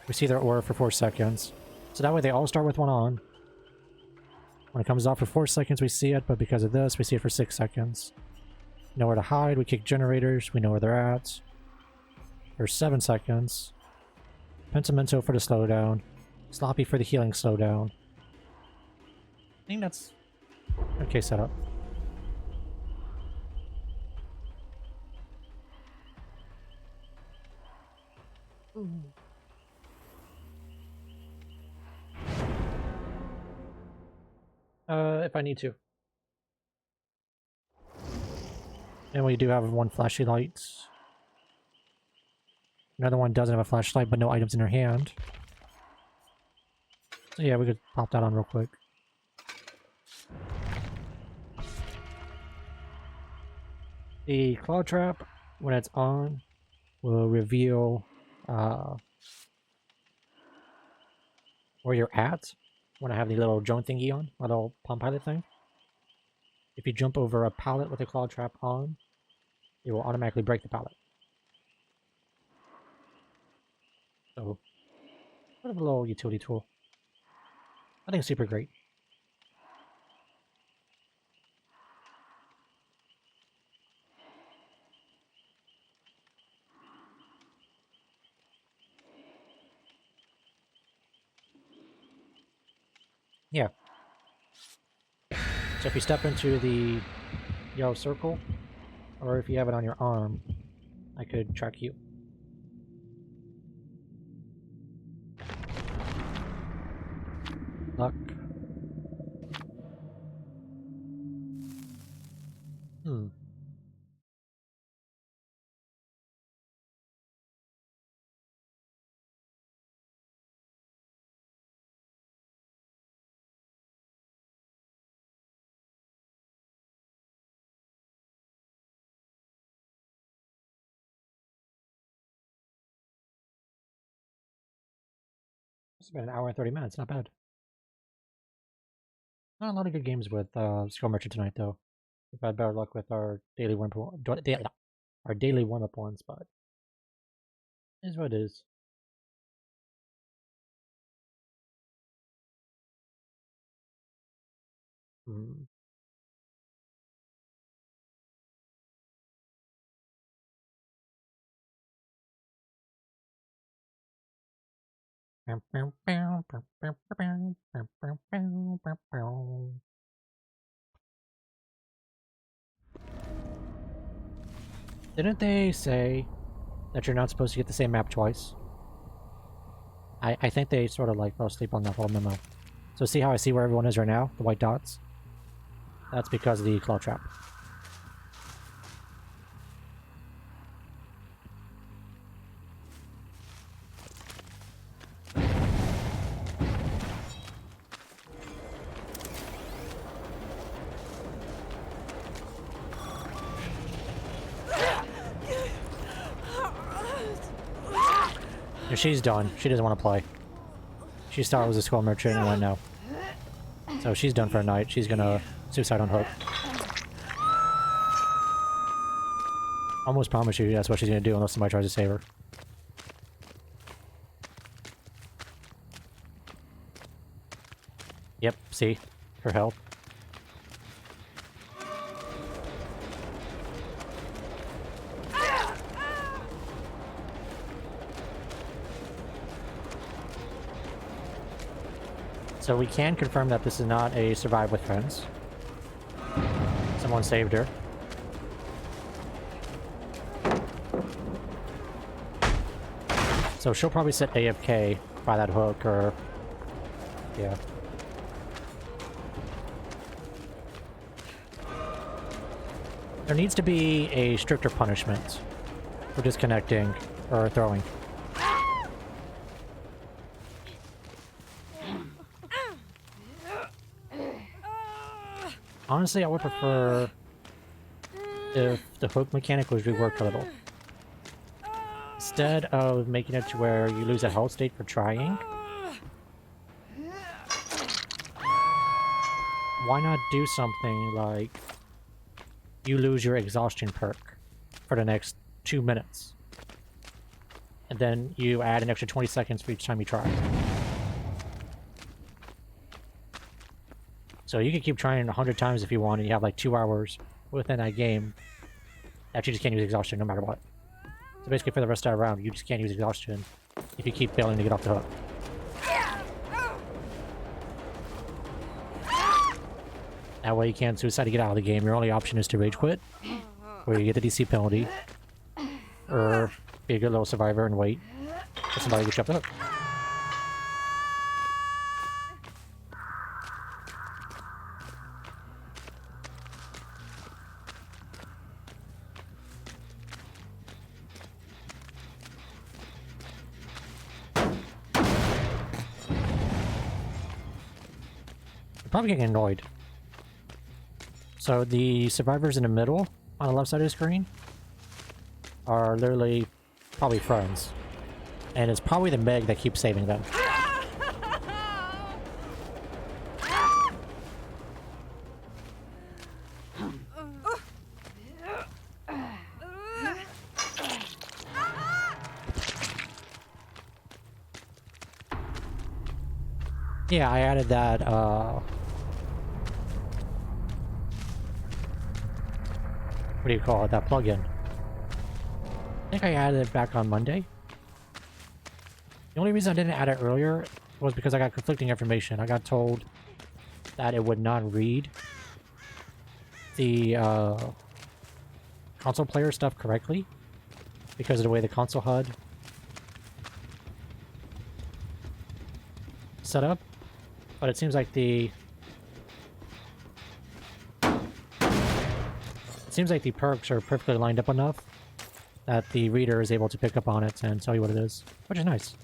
Speaker 1: We see their aura for 4 seconds. So that way they all start with one on. When it comes off for 4 seconds, we see it, but because of this, we see it for 6 seconds. Nowhere to hide, we kick generators, we know where they're at. For 7 seconds. Pentimento for the slowdown. Sloppy for the healing slowdown. I think that's okay setup. If I need to. And we do have one flashlight. Another one doesn't have a flashlight, but no items in her hand. So yeah, we could pop that on real quick. The cloud trap, when it's on, will reveal where you're at. When I have the little drone thingy on, little Palm Pilot thing. If you jump over a pallet with a cloud trap on, it will automatically break the pallet. So, sort of a little utility tool. I think it's super great. Yeah. So if you step into the yellow circle, or if you have it on your arm, I could track you. Luck. It's been an hour and 30 minutes, not bad. Not a lot of good games with Skill Merchant tonight, though. We've had better luck with our daily warm-up ones, but it is what it is. Hmm. Didn't they say that you're not supposed to get the same map twice? I think they sort of like fell asleep on that whole memo. So see how I see where everyone is right now? The white dots? That's because of the claw trap. But she's done. She doesn't want to play. She thought it was a school merchant and went no. So she's done for a night. She's gonna suicide on hook. Almost promise you that's what she's gonna do unless somebody tries to save her. Yep, see? Her health. So we can confirm that this is not a survive with friends. Someone saved her. So she'll probably sit AFK by that hook or... yeah. There needs to be a stricter punishment for disconnecting or throwing. Honestly, I would prefer if the hook mechanic was reworked a little. Instead of making it to where you lose a health state for trying, why not do something like you lose your exhaustion perk for the next 2 minutes, and then you add an extra 20 seconds for each time you try. So you can keep trying 100 times if you want, and you have like 2 hours within that game that you just can't use exhaustion no matter what. So basically for the rest of that round, you just can't use exhaustion if you keep failing to get off the hook. That way you can't suicide to get out of the game. Your only option is to rage quit, where you get the DC penalty, or be a good little survivor and wait for somebody to get you off the hook. I'm probably getting annoyed. So the survivors in the middle, on the left side of the screen, are literally probably friends. And it's probably the Meg that keeps saving them. Yeah, I added that, what do you call it? That plugin. I think I added it back on Monday. The only reason I didn't add it earlier was because I got conflicting information. I got told that it would not read the console player stuff correctly because of the way the console HUD set up. But it seems like the perks are perfectly lined up enough that the reader is able to pick up on it and tell you what it is, which is nice.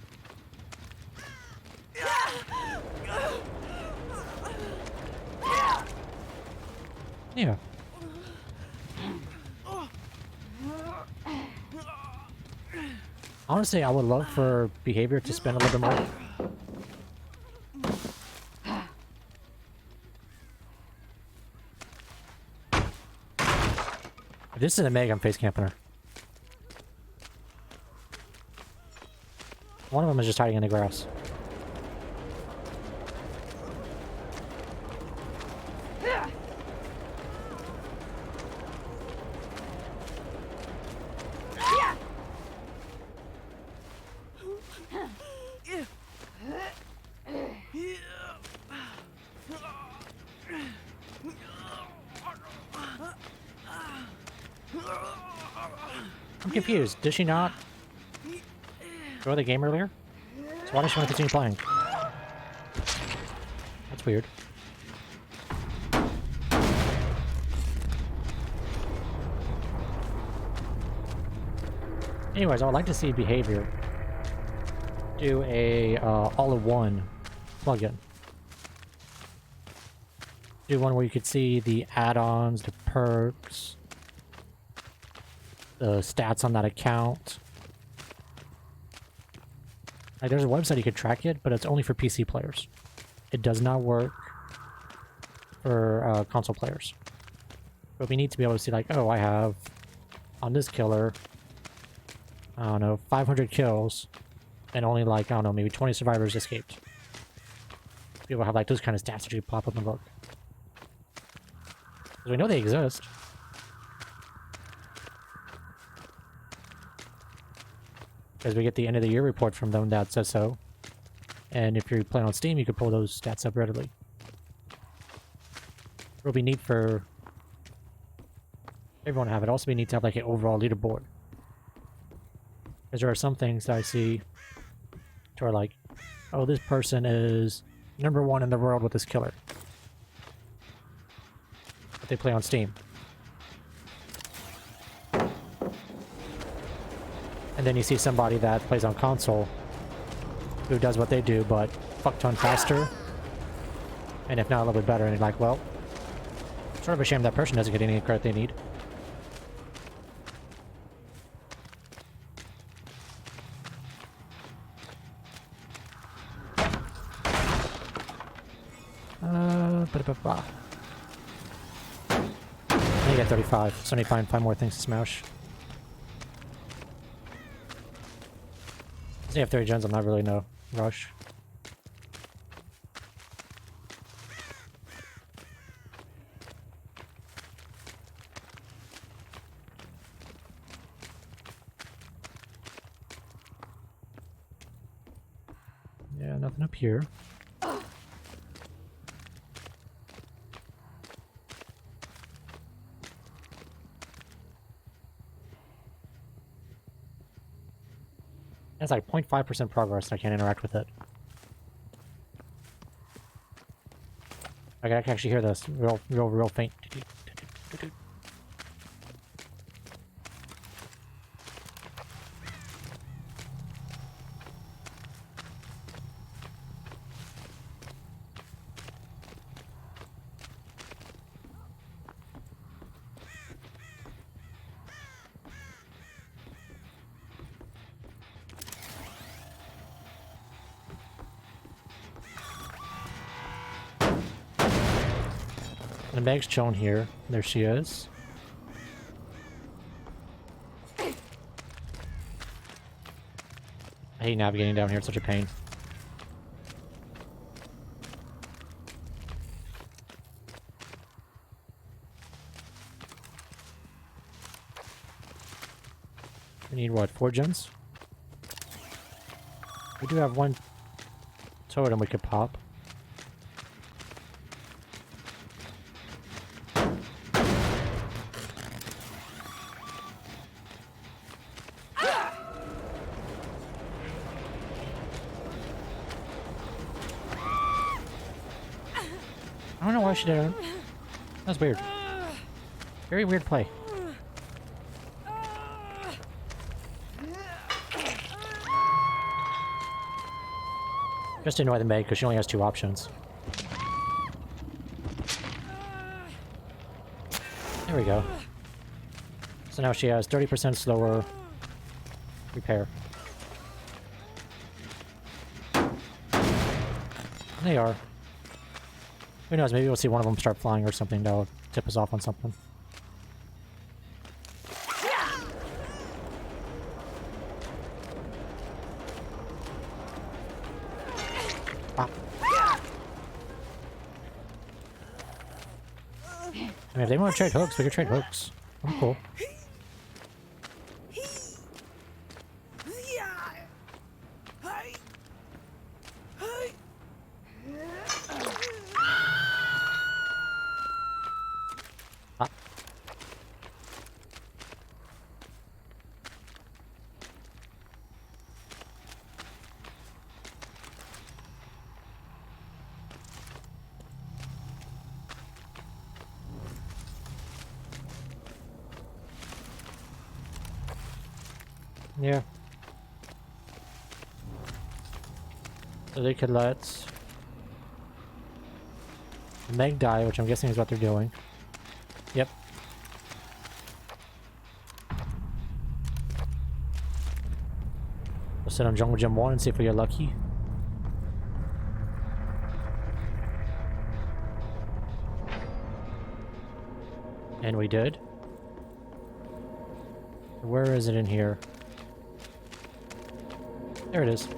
Speaker 1: Yeah. Honestly, I would love for behavior to spend a little bit more. This is a Meg, I'm face camping her. One of them is just hiding in the grass. I'm confused. Did she not throw the game earlier? So why does she want to continue playing? That's weird. Anyways, I would like to see behavior do a all-in-one plugin. Do one where you could see the add-ons, the perks, the stats on that account. Like, there's a website you could track it, but it's only for PC players. It does not work for console players. But we need to be able to see, like, oh, I have on this killer, I don't know, 500 kills, and only, like, I don't know, maybe 20 survivors escaped. People have, like, those kind of stats that you pop up and look. Because we know they exist. Because we get the end of the year report from them that says so. And if you're playing on Steam, you can pull those stats up readily. It'll be neat for everyone to have it. Also be neat to have like an overall leaderboard. Because there are some things that I see to where like, oh, this person is #1 in the world with this killer. But they play on Steam. And then you see somebody that plays on console who does what they do, but fuck ton faster. And if not, a little bit better. And you're like, well, sort of a shame that person doesn't get any credit they need. Ba-da-ba-ba. I think I got 35, so I need to find 5 more things to smash. Since I have 30 gens, I'm not really in a rush. Yeah, nothing up here. That's like 0.5% progress and I can't interact with it. I can actually hear this real faint. And Meg's chilling here. There she is. I hate navigating down here, it's such a pain. We need what, 4 gens? We do have 1 totem we could pop. I don't know why she didn't. That's weird. Very weird play. Just to annoy the Meg because she only has 2 options. There we go. So now she has 30% slower repair. They are. Who knows, maybe we'll see one of them start flying or something that'll tip us off on something. Ah. I mean, if they want to trade hooks, we can trade hooks. I'm cool. Ah. Yeah. So they could let Meg die, which I'm guessing is what they're doing. Yep. Sit on Jungle Gym 1 and see if we get lucky. And we did. Where is it in here? There it is.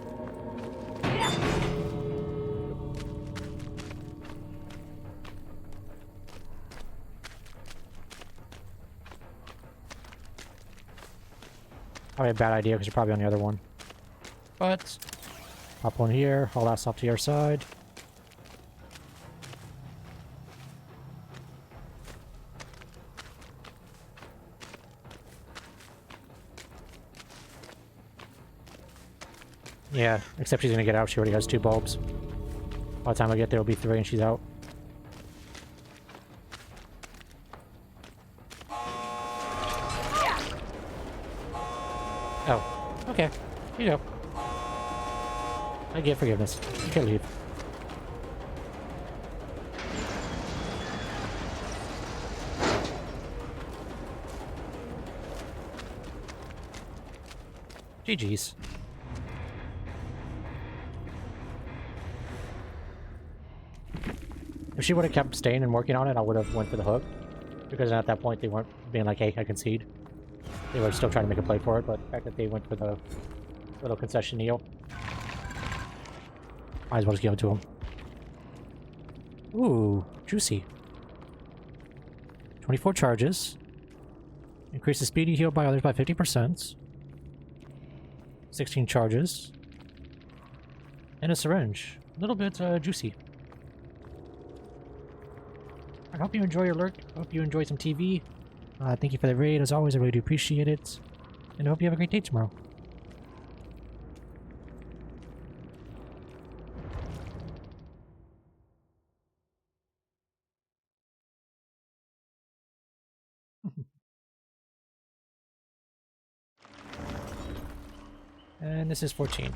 Speaker 1: Probably a bad idea because you're probably on the other one. But, hop on here, I'll last off to your side. Yeah, except she's gonna get out, she already has 2 bulbs. By the time I get there, it'll be 3 and she's out. Oh, okay. Here you go. I get forgiveness. You can leave. GG's. If she would have kept staying and working on it, I would have went for the hook. Because at that point, they weren't being like, hey, I concede. They were still trying to make a play for it, but the fact that they went for the little concession deal, might as well just give it to them. Ooh, juicy. 24 charges. Increases speedy heal by others by 50%. 16 charges. And a syringe. A little bit juicy. I hope you enjoy your lurk. I hope you enjoy some TV. Thank you for the raid. As always, I really do appreciate it. And I hope you have a great day tomorrow. And this is 14.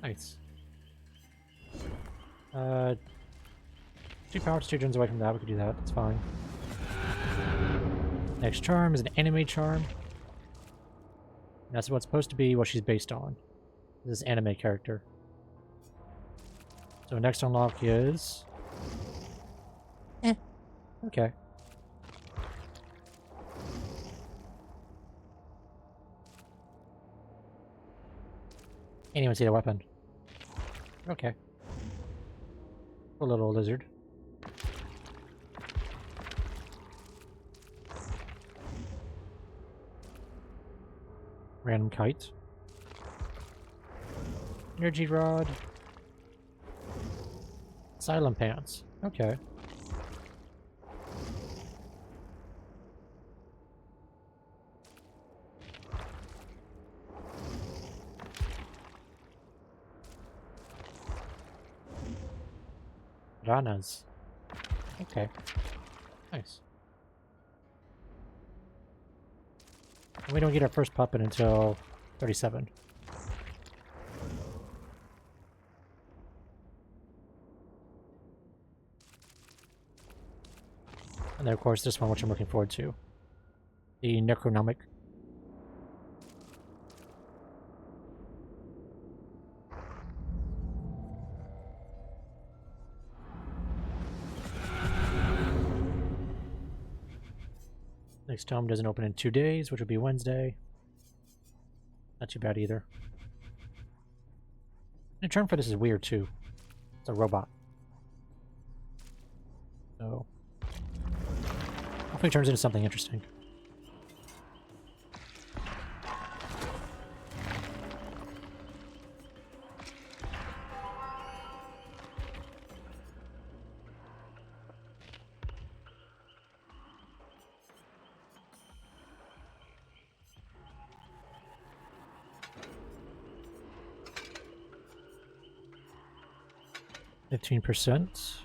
Speaker 1: Nice. 2 powers, 2 gens away from that. We could do that. That's fine. Next charm is an anime charm. That's what's supposed to be what she's based on. This anime character. So next unlock is... Okay. Can't even see the weapon. Okay. A little lizard. Random kite. Energy rod. Silent pants. Okay. Ranas. Okay. Nice. We don't get our first puppet until 37. And then of course this one, which I'm looking forward to. The Necronomic. Next tome doesn't open in 2 days, which will be Wednesday. Not too bad either. The term for this is weird too. It's a robot. So hopefully it turns into something interesting. %.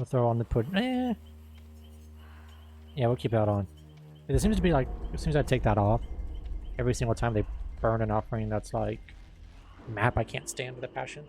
Speaker 1: We'll throw on the pudding. Yeah, we'll keep that on. It seems to be like, as soon as I take that off, every single time they burn an offering that's like map I can't stand with a passion.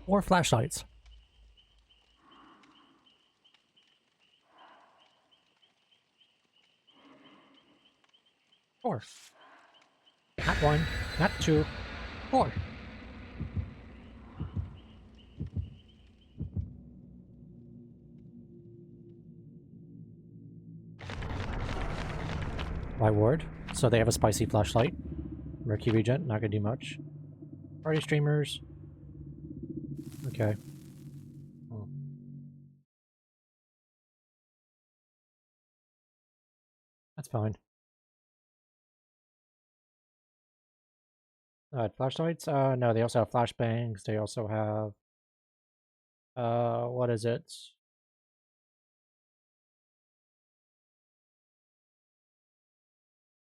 Speaker 1: Or flashlights. Four. Not one, not two, four. My word. So they have a spicy flashlight. Murky regen, not gonna do much. Party streamers. Okay. Hmm. That's fine. Flashlights? No, they also have flashbangs. They also have... what is it?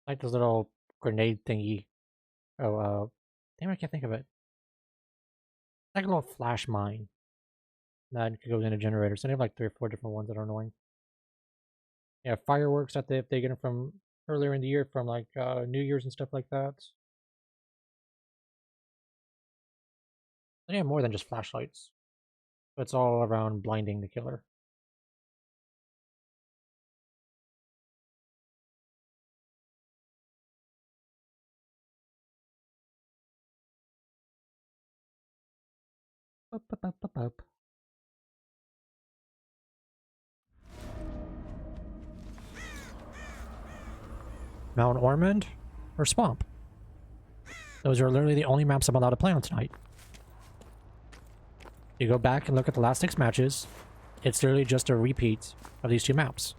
Speaker 1: Like this little grenade thingy. Oh, damn, I can't think of it. Like a little flash mine. That goes in a generator. So they have like 3 or 4 different ones that are annoying. Yeah, fireworks that if they get them from earlier in the year from like New Year's and stuff like that. They have more than just flashlights. It's all around blinding the killer. Up, up, up, up, up. Mount Ormond or Swamp. Those are literally the only maps I'm allowed to play on tonight. You go back and look at the last 6 matches, it's literally just a repeat of these 2 maps.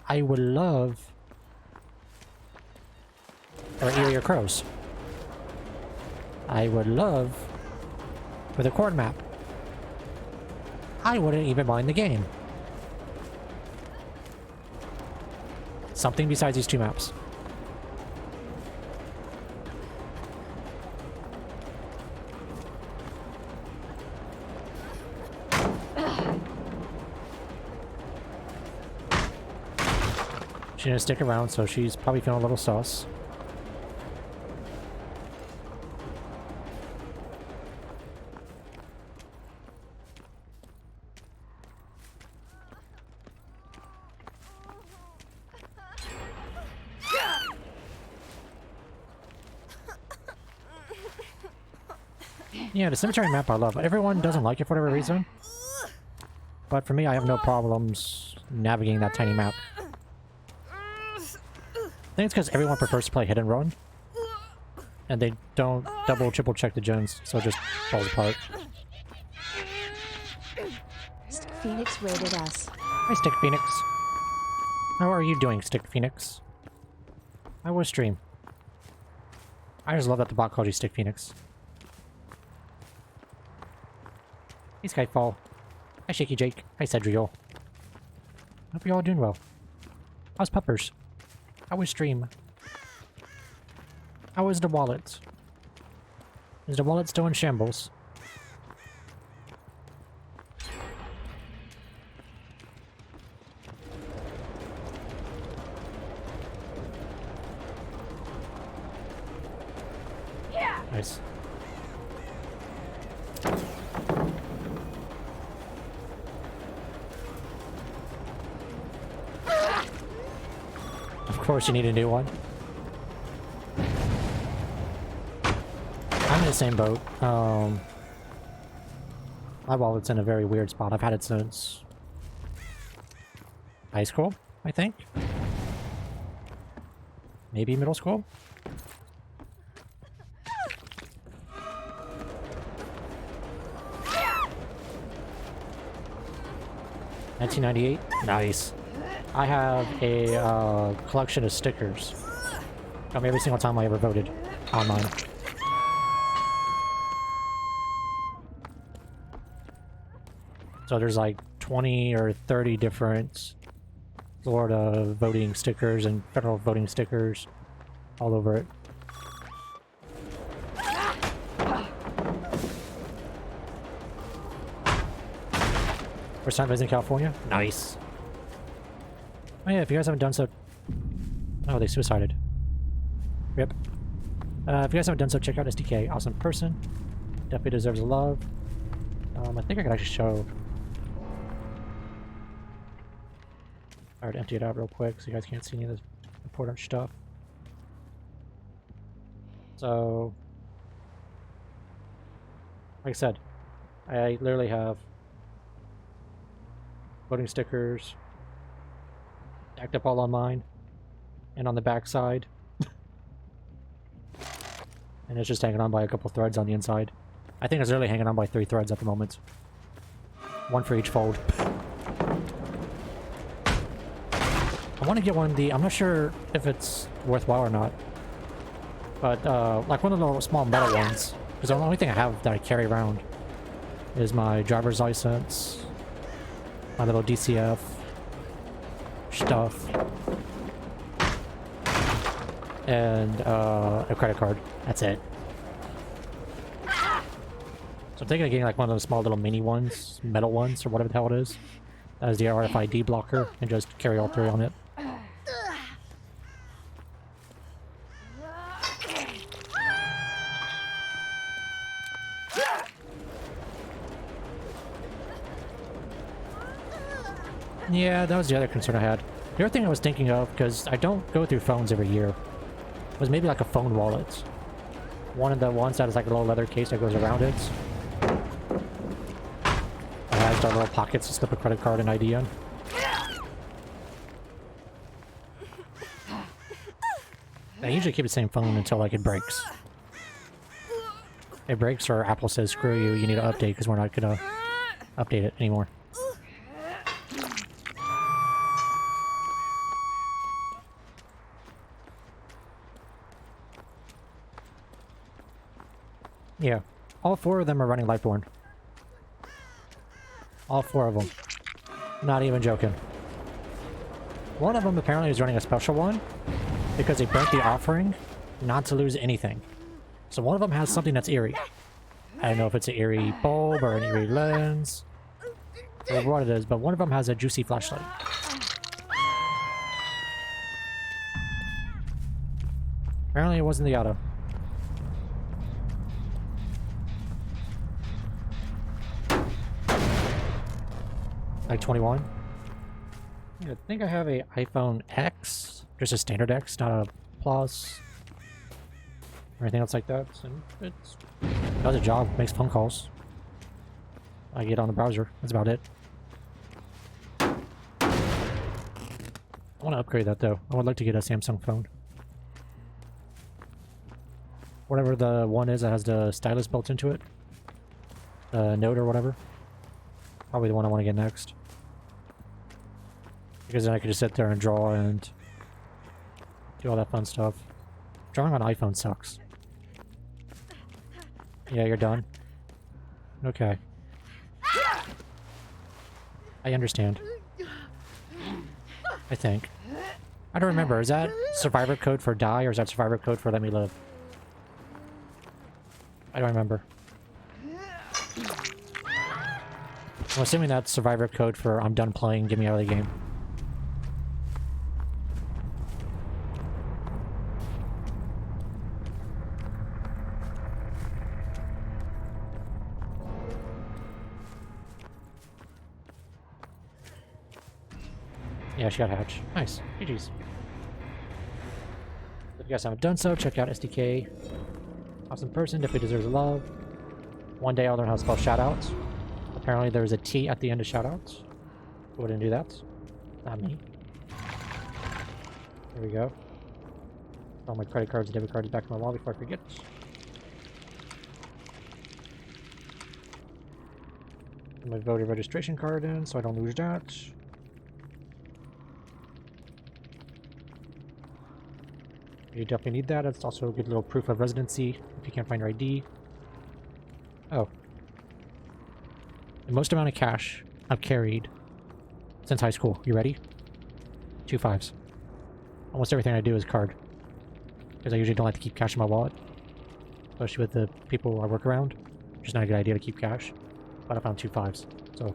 Speaker 1: I would love... Or Eerie or Crows. I would love... with a corn map. I wouldn't even mind the game. Something besides these 2 maps. She didn't stick around, so she's probably feeling a little sus. Yeah, the cemetery map I love. Everyone doesn't like it for whatever reason. But for me, I have no problems navigating that tiny map. I think it's because everyone prefers to play hit and run. And they don't double, triple check the gens, so it just falls apart.
Speaker 4: Stick Phoenix rated us.
Speaker 1: Hi, Stick Phoenix. How are you doing, Stick Phoenix? How was stream? I just love that the bot called you Stick Phoenix. Hey, Skyfall. Hi, Shaky Jake. Hi, Cedriel. Hope you're all doing well. How's Peppers? How was stream? How is the wallet? Is the wallet still in shambles? Nice. Of course you need a new one. I'm in the same boat. My wallet's in a very weird spot. I've had it since high school, I think. Maybe middle school. 1998? Nice. I have a collection of stickers from every single time I ever voted online. So there's like 20 or 30 different Florida voting stickers and federal voting stickers all over it. First time visiting California? Nice. Oh yeah, if you guys haven't done so... Oh, they suicided. Rip. If you guys haven't done so, check out SDK. Awesome person. Definitely deserves love. I think I could actually show... I would empty it out real quick so you guys can't see any of this important stuff. So... Like I said, I literally have voting stickers stacked up all on mine and on the back side. And it's just hanging on by a couple threads on the inside. I think it's really hanging on by 3 threads at the moment. One for each fold. I want to get one of the... I'm not sure if it's worthwhile or not. But, like one of the small metal ones. Because the only thing I have that I carry around is my driver's license, my little DCF stuff, and a credit card. That's it. So I'm thinking of getting like one of those small little mini ones, metal ones, or whatever the hell it is. That is the RFID blocker, and just carry all 3 on it. Yeah, that was the other concern I had. The other thing I was thinking of, because I don't go through phones every year, was maybe like a phone wallet. One of the ones that is like a little leather case that goes around it. It has the little pockets to slip a credit card and ID in. I usually keep the same phone until like it breaks. It breaks or Apple says, screw you, you need to update because we're not gonna update it anymore. Yeah, all 4 of them are running Lightborn. All 4 of them. Not even joking. One of them apparently is running a special one because they burnt the offering not to lose anything. So one of them has something that's eerie. I don't know if it's an eerie bulb or an eerie lens or what it is, but one of them has a juicy flashlight. Apparently it wasn't the auto. Like 21. I think I have a iPhone X, just a standard X, not a Plus or anything else like that. So it does a job, makes phone calls. I get on the browser. That's about it. I want to upgrade that though. I would like to get a Samsung phone. Whatever the one is that has the stylus built into it. The Note or whatever. Probably the one I want to get next. Because then I could just sit there and draw and do all that fun stuff. Drawing on iPhone sucks. Yeah, you're done. Okay. I understand. I think. I don't remember. Is that survivor code for die or is that survivor code for let me live? I don't remember. I'm assuming that's survivor code for I'm done playing, get me out of the game. Yeah, she got hatch. Nice. GG's. If you guys haven't done so, check out SDK. Awesome person, definitely deserves love. One day I'll learn how to spell shoutouts. Apparently there's a T at the end of shoutouts. Who wouldn't do that? Not me. There we go. All my credit cards and debit cards back in my wallet before I forget. Put my voter registration card in so I don't lose that. You definitely need that. It's also a good little proof of residency if you can't find your ID. Oh. The most amount of cash I've carried since high school. You ready? 2 5s. Almost everything I do is card. Because I usually don't like to keep cash in my wallet. Especially with the people I work around. Just not a good idea to keep cash. But I found 2 5s. So,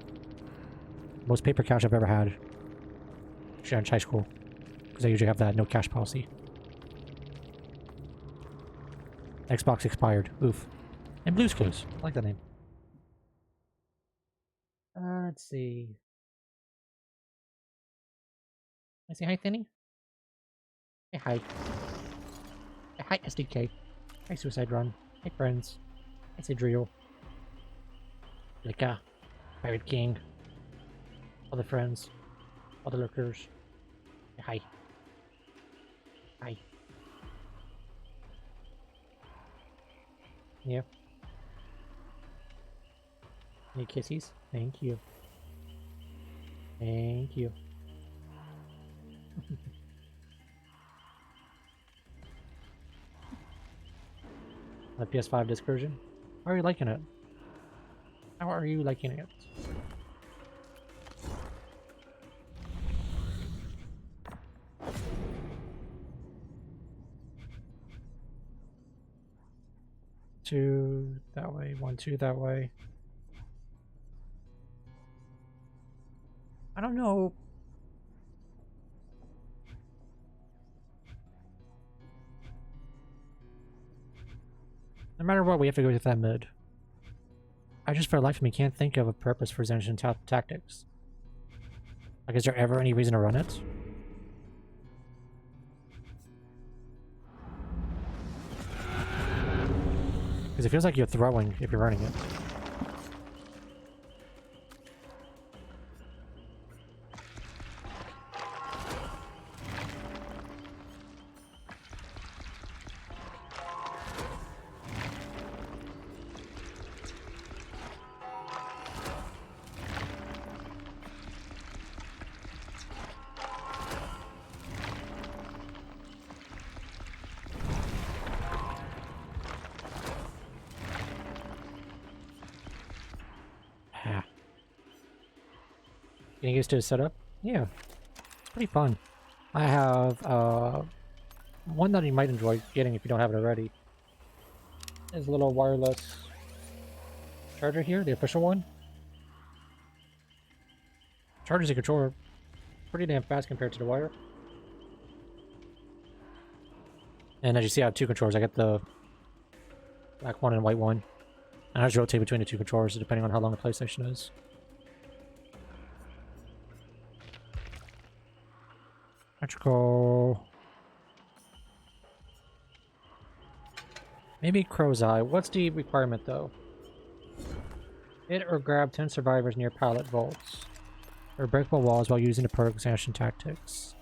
Speaker 1: most paper cash I've ever had. Actually, in high school. Because I usually have that no cash policy. Xbox expired. Oof. And Blue's Clues. I like that name. Let's see. I say hi, Thinny. Hey, hi. Hey, hi, SDK. Hi, Suicide Run. Hey, friends. Hi, Sidriel. Lika. Pirate King. All the friends. All the lurkers. Hey, hi. Hi. Yeah. Any kissies? Thank you. Thank you. The PS5 disc version. How are you liking it? How are you liking it? Two that way, 1, 2 that way. I don't know. No matter what, we have to go with that mid. I just, for the life of me, can't think of a purpose for Zenshun tactics. Like, is there ever any reason to run it? Because it feels like you're throwing if you're running it. Getting used to the setup? Yeah. It's pretty fun. I have one that you might enjoy getting if you don't have it already. Is a little wireless charger here, the official one. Charges the controller pretty damn fast compared to the wire. And as you see, I have 2 controllers. I got the black one and white one. And I just rotate between the 2 controllers depending on how long the PlayStation is. Electrical. Maybe Crow's Eye. What's the requirement though? Hit or grab 10 survivors near pallet vaults. Or breakable walls while using the perk Zenshun tactics.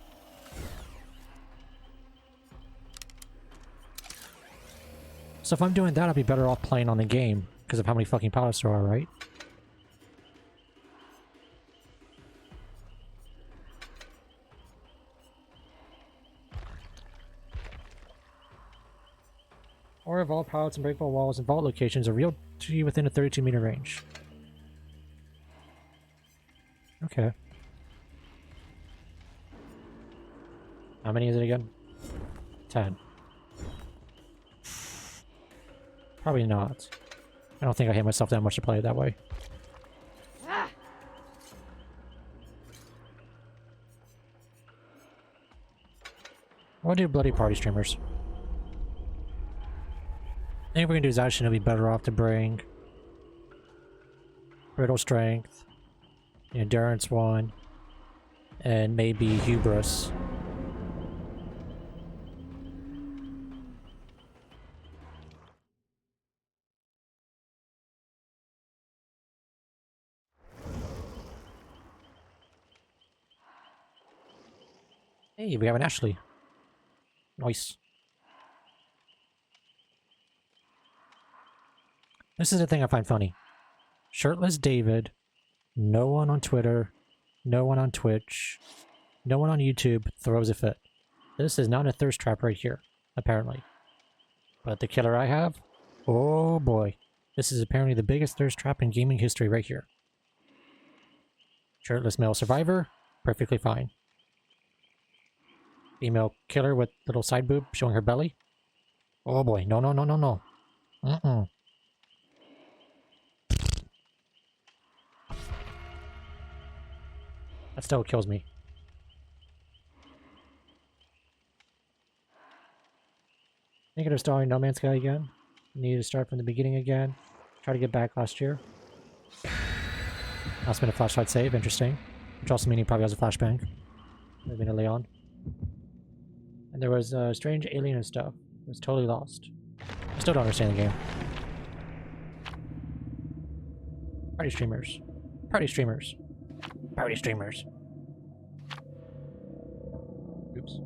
Speaker 1: So if I'm doing that, I'll be better off playing on the game because of how many fucking pallets there are, right? Or if all pallets and breakable walls and vault locations are real to you within a 32-meter range. Okay. How many is it again? 10. Probably not. I don't think I hate myself that much to play it that way.
Speaker 3: Ah!
Speaker 1: I want to do bloody party streamers. I think if we're gonna do Zacian, it'll be better off to bring Brittle Strength, Endurance 1, and maybe Hubris. Hey, we have an Ashley. Nice. This is the thing I find funny. Shirtless David No one on Twitter, no one on Twitch, no one on YouTube throws a fit. This is not a thirst trap right here, apparently. But the killer I have? Oh boy. This is apparently the biggest thirst trap in gaming history right here. Shirtless male survivor, perfectly fine. Female killer with little side boob showing her belly. Oh boy, no, no, no, no, no. Mm-mm. That still kills me. Thinking of starring No Man's Sky again. Need to start from the beginning again. Try to get back last year. Last minute flashlight save, interesting. Which also means he probably has a flashbang. Moving to Leon. And there was strange alien and stuff. It was totally lost. I still don't understand the game. Party streamers. Party streamers. Party streamers. Oops.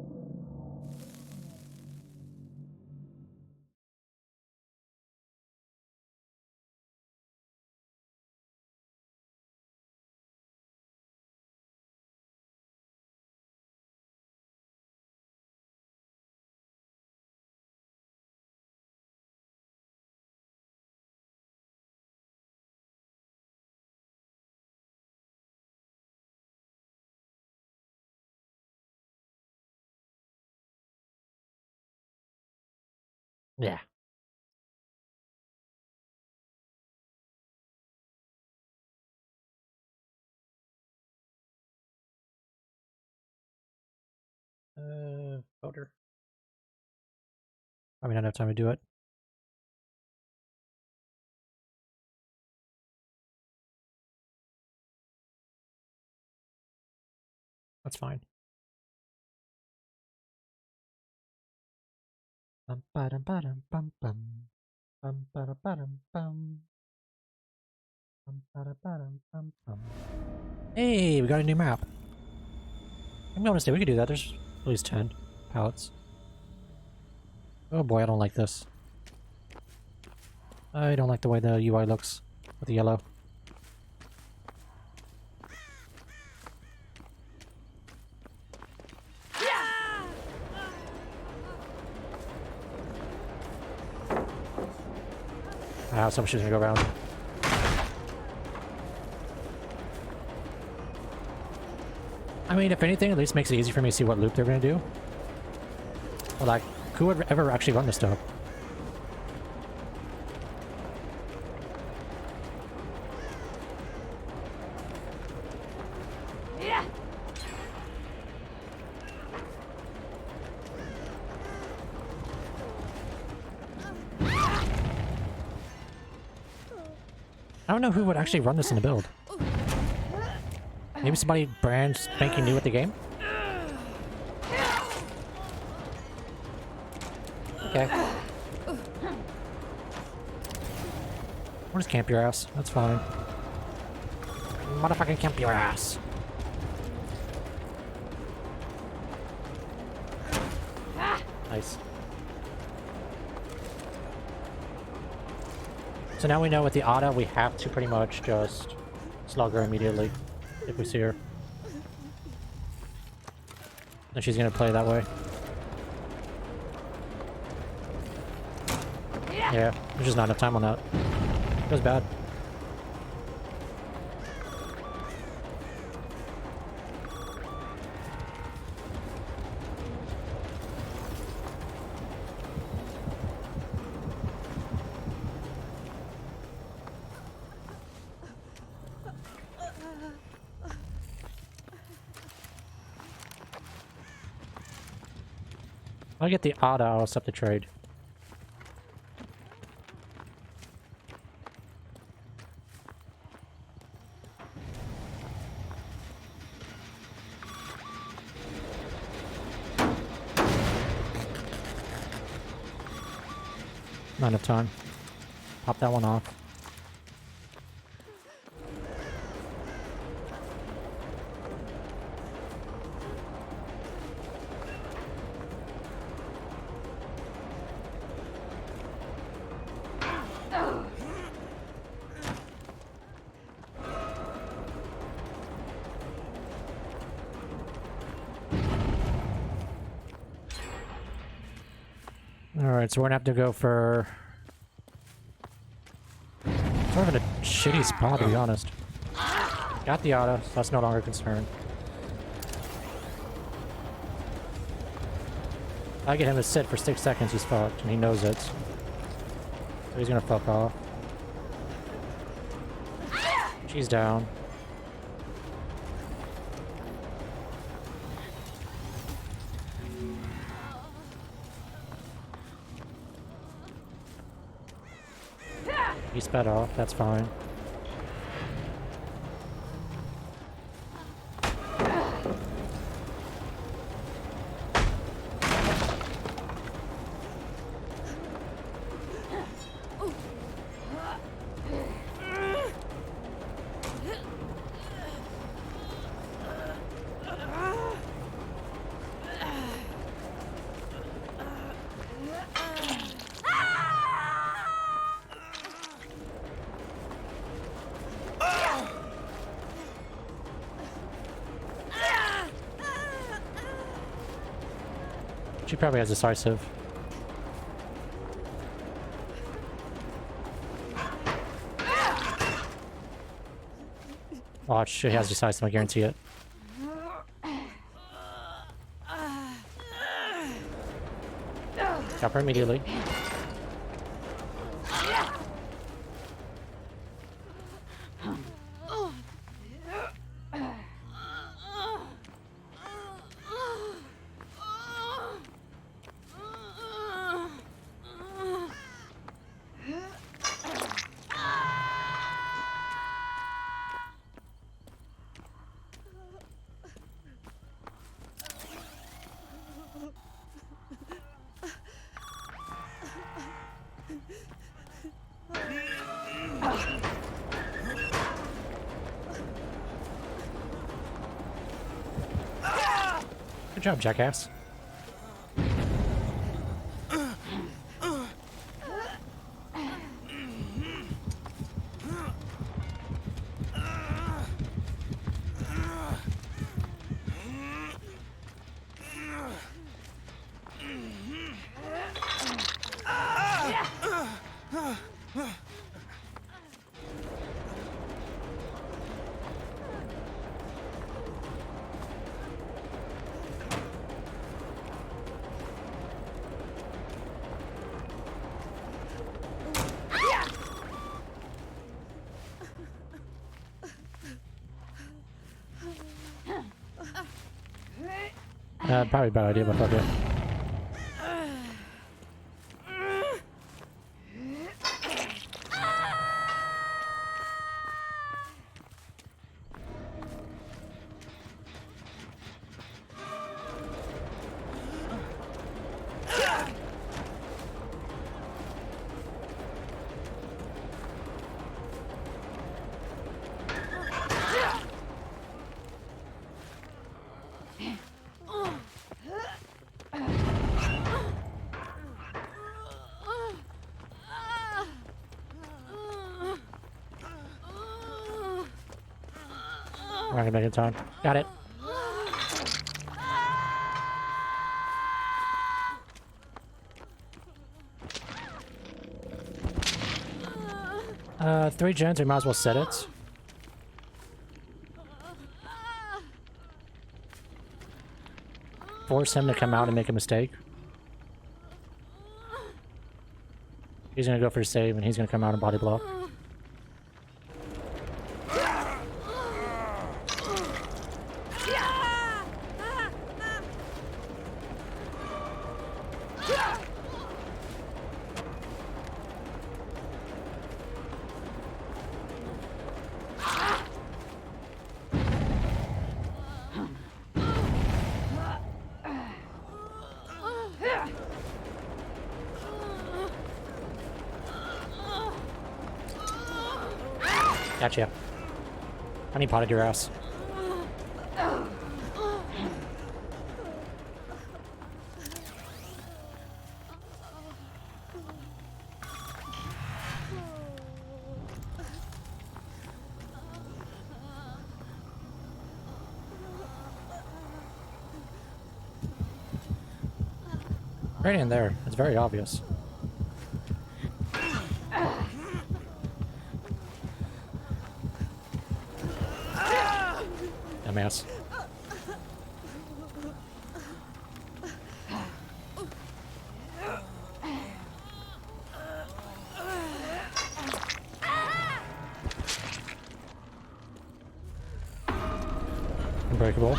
Speaker 1: Yeah. Voter. Probably not enough time to do it. That's fine. Bum ba-dum ba-dum bum bum. Bum ba-dum ba-dum bum. Bum ba-dum ba-dum bum bum. Hey, we got a new map. I'm going to say we could do that. There's at least 10 pallets. Oh boy, I don't like this. I don't like the way the UI looks with the yellow. Ah, so much is gonna go around. I mean, if anything, at least makes it easy for me to see what loop they're gonna do. But like, who would ever actually run this stuff? I don't know who would actually run this in the build. Maybe somebody brand spanking new with the game? Okay. We'll just camp your ass. That's fine. Motherfucking camp your ass. Nice. So now we know with the Ada, we have to pretty much just slug her immediately if we see her. And she's gonna play that way. Yeah, there's just not enough time on that. It was bad. I'll get the Ada, I'll accept the trade. Not enough time. Pop that one off. Alright, so we're gonna have to go for... sort of in a shitty spot, to be honest. Got the auto, so that's no longer a concern. I get him to sit for 6 seconds, he's fucked, and he knows it. So he's gonna fuck off. She's down. He sped off, that's fine. She probably has decisive. Watch, she has decisive, I guarantee it. Got her immediately. Good job, jackass. Probably a bad idea, but fuck it. We're not gonna make it in time. Got it. Three gens, we might as well set it. Force him to come out and make a mistake. He's gonna go for a save and he's gonna come out and body block. Gotcha. I need potted your ass. Right in there. It's very obvious. Dumbass. Unbreakable.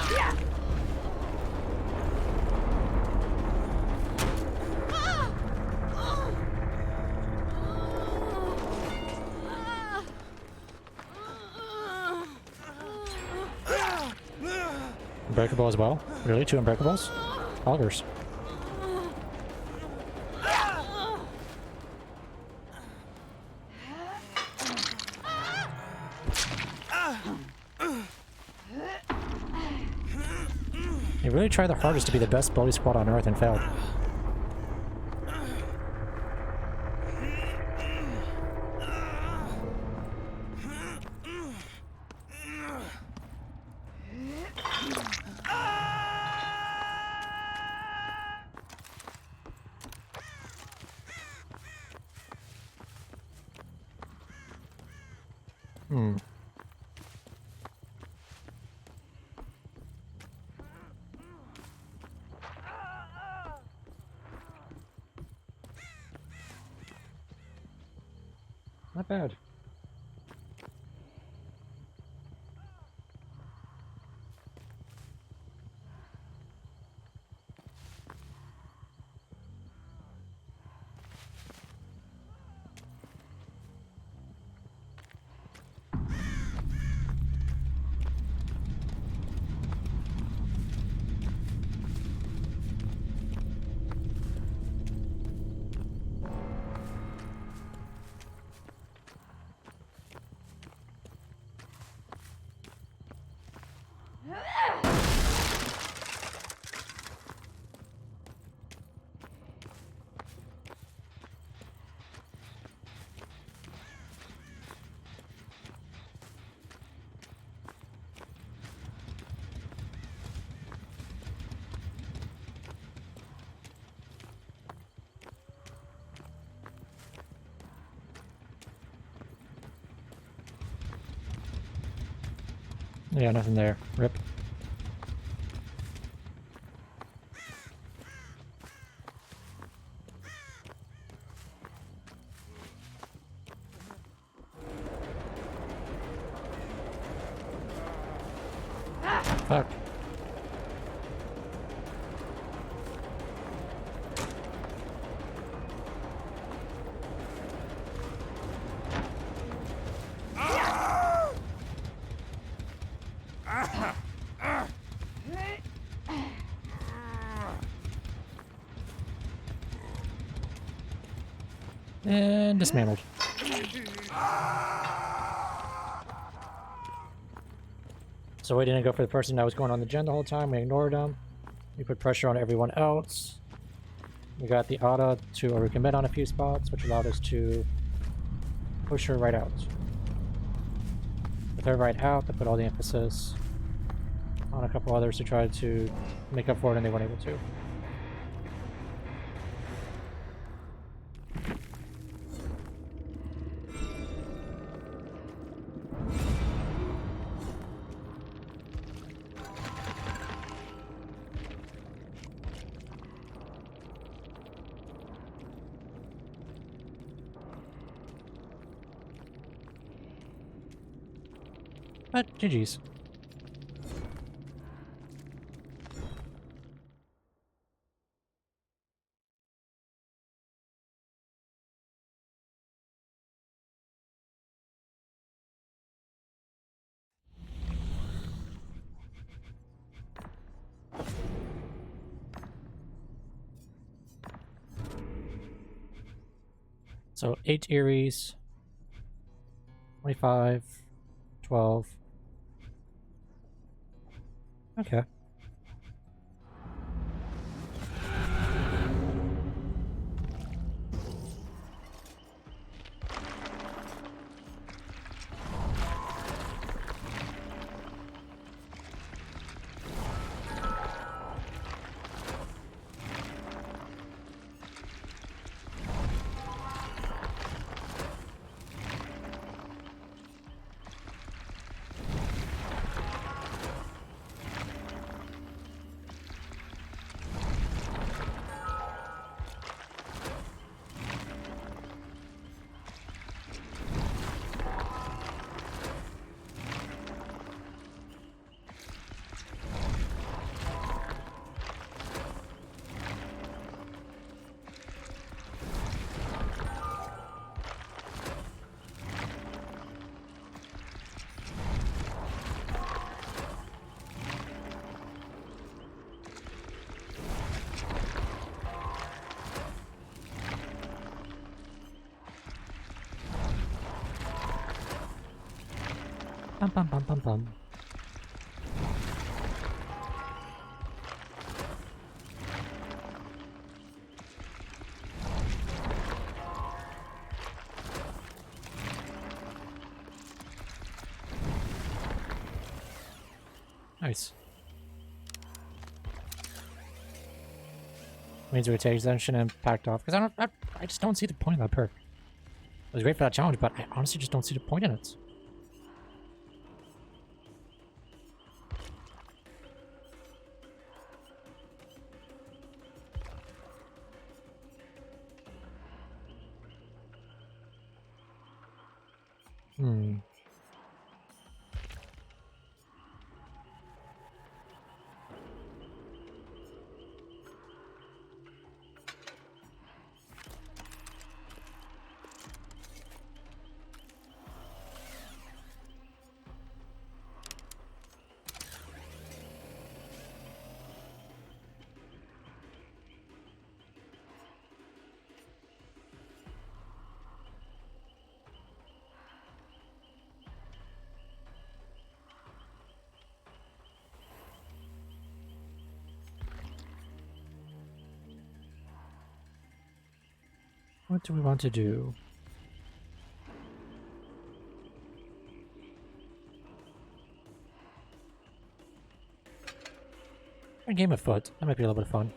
Speaker 1: Unbreakable as well? Really? 2 unbreakables? Augers. They really tried their hardest to be the best bully squad on Earth and failed. Hmm. Not bad. Yeah, nothing there. Rip. Fuck. And dismantled. So we didn't go for the person that was going on the gen the whole time. We ignored him. We put pressure on everyone else. We got the Ada to recommit on a few spots, which allowed us to push her right out. With her right out, they put all the emphasis on a couple others to try to make up for it, and they weren't able to. But GG's. So 8 Eries, 25, 12. Okay. Bum bum bum bum bum. Nice. Means we take extension and packed off because I just don't see the point of that perk. It was great for that challenge, but I honestly just don't see the point in it. Hmm. What do we want to do? A game of foot. That might be a little bit of fun.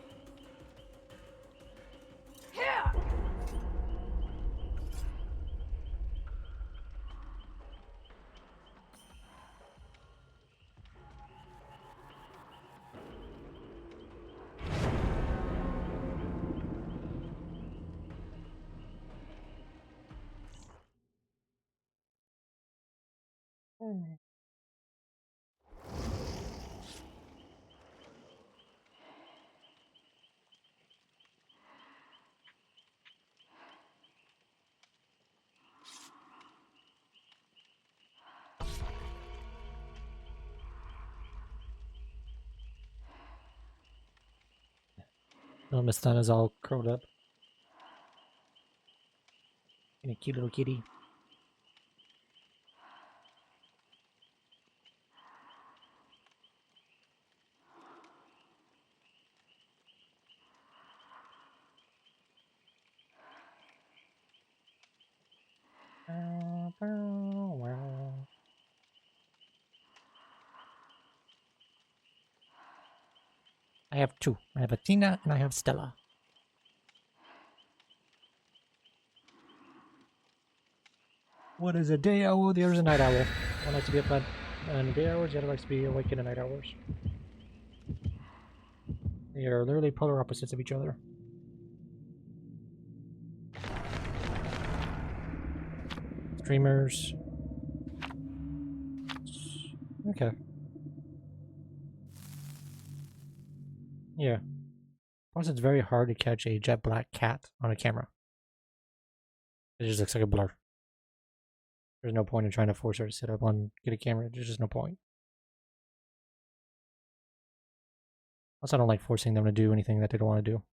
Speaker 1: Oh, Miss Thana's all curled up. And a cute little kitty. I have two. I have Athena and I have Stella. What is a day owl? The other's a night owl. One likes to be up in day hours, the other likes to be awake in the night hours. They are literally polar opposites of each other. Streamers. Okay. Yeah. Plus, it's very hard to catch a jet black cat on a camera. It just looks like a blur. There's no point in trying to force her to sit up on get a camera. There's just no point. Also, I don't like forcing them to do anything that they don't want to do.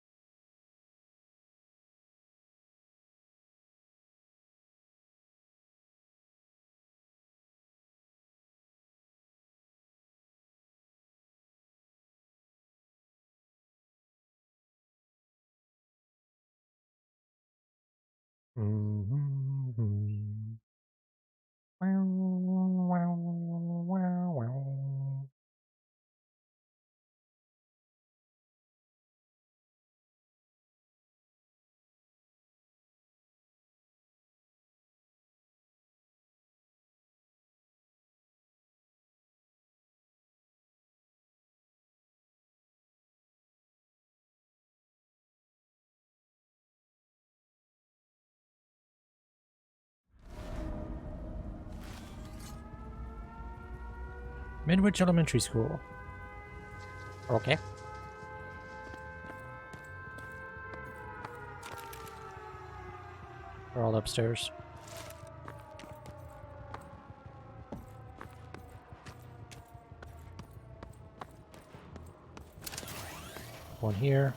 Speaker 1: Midwich Elementary School. Okay. We're all upstairs. One here.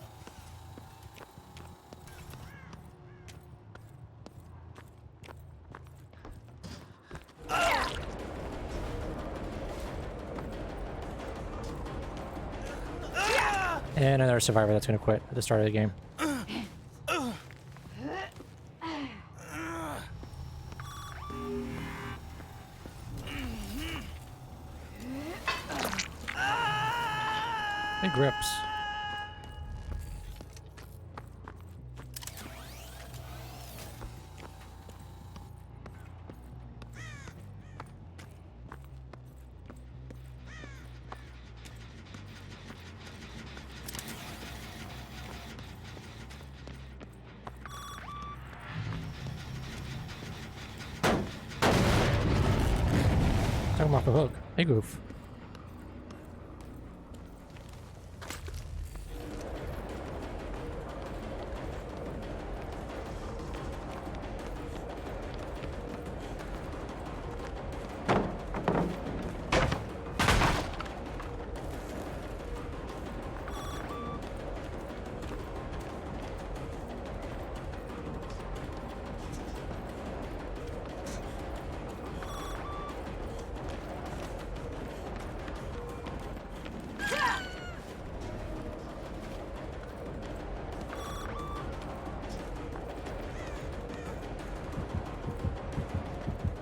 Speaker 1: And another survivor that's gonna quit at the start of the game. Big grips. Took him off the hook. Hey, goof.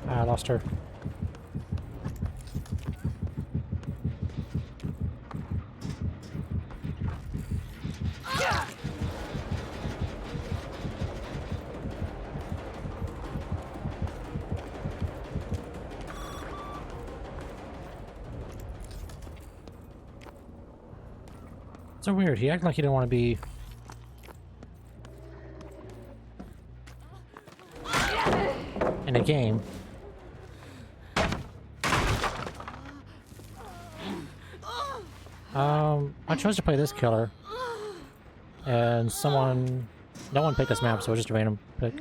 Speaker 1: I lost her. So weird. He acted like he didn't want to be. In a game. I chose to play this killer. And no one picked this map, so it was just a random pick.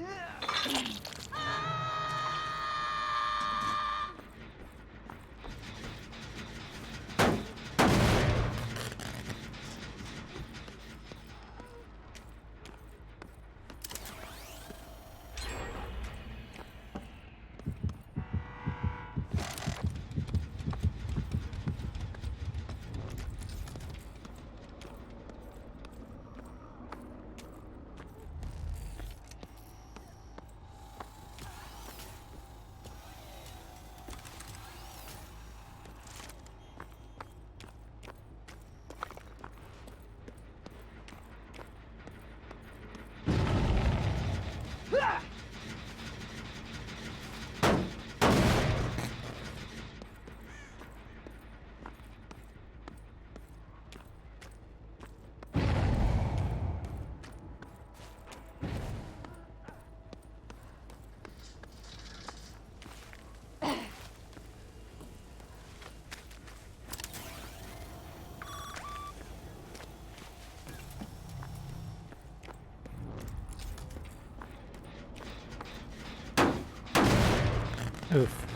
Speaker 1: Oof.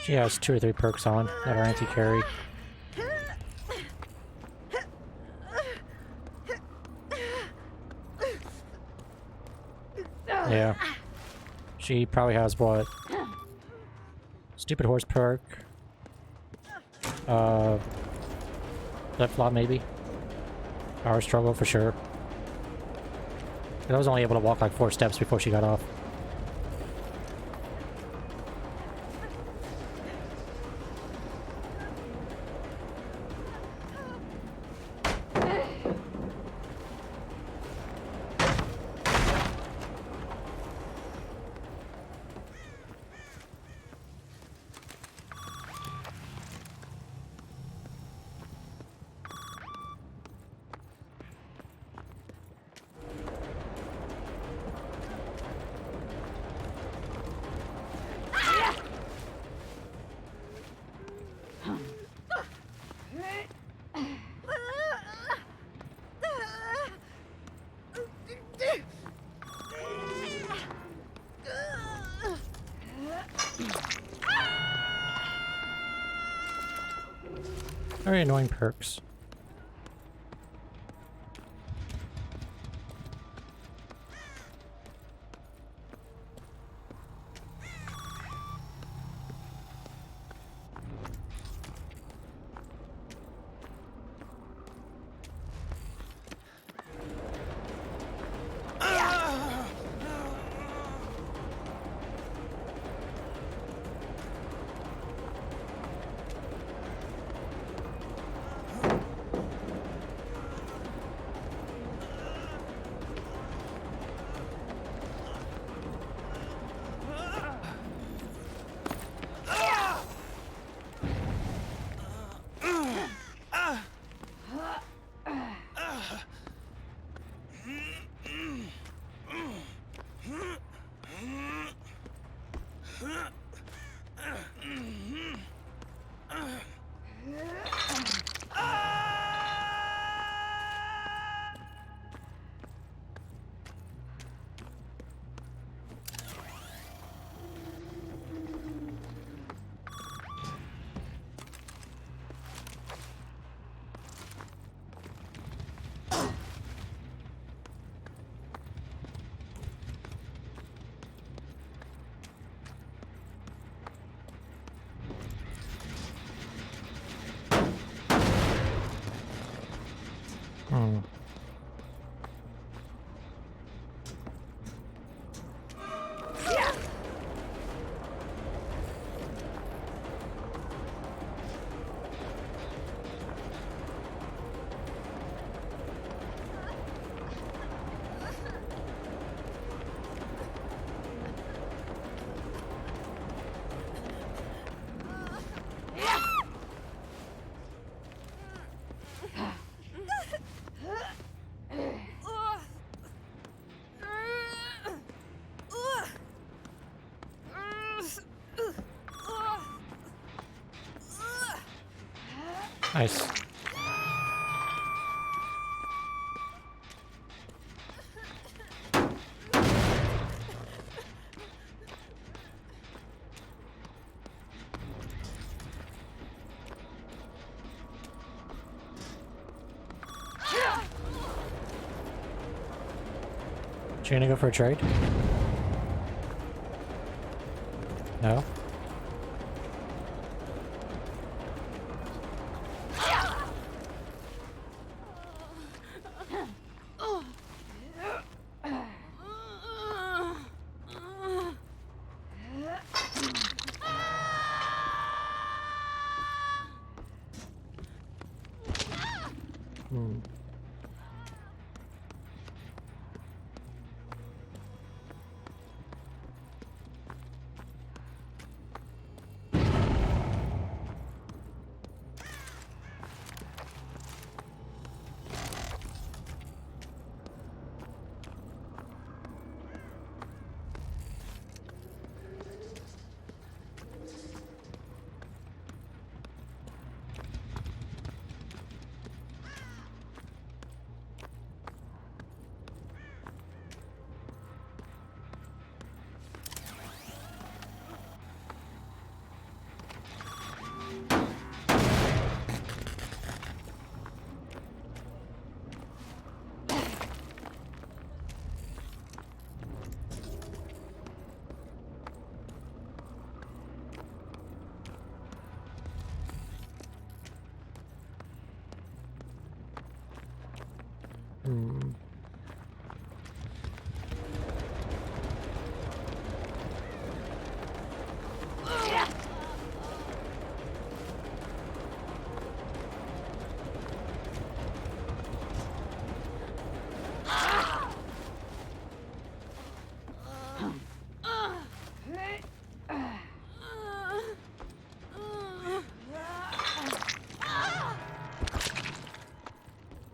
Speaker 1: She has 2 or 3 perks on that are anti-carry. Yeah. She probably has what? Stupid horse perk. Flip-flop, maybe. Power struggle, for sure. I was only able to walk like 4 steps before she got off. Very annoying perks. Hmm. Nice. You gonna go for a trade? No? Hmm.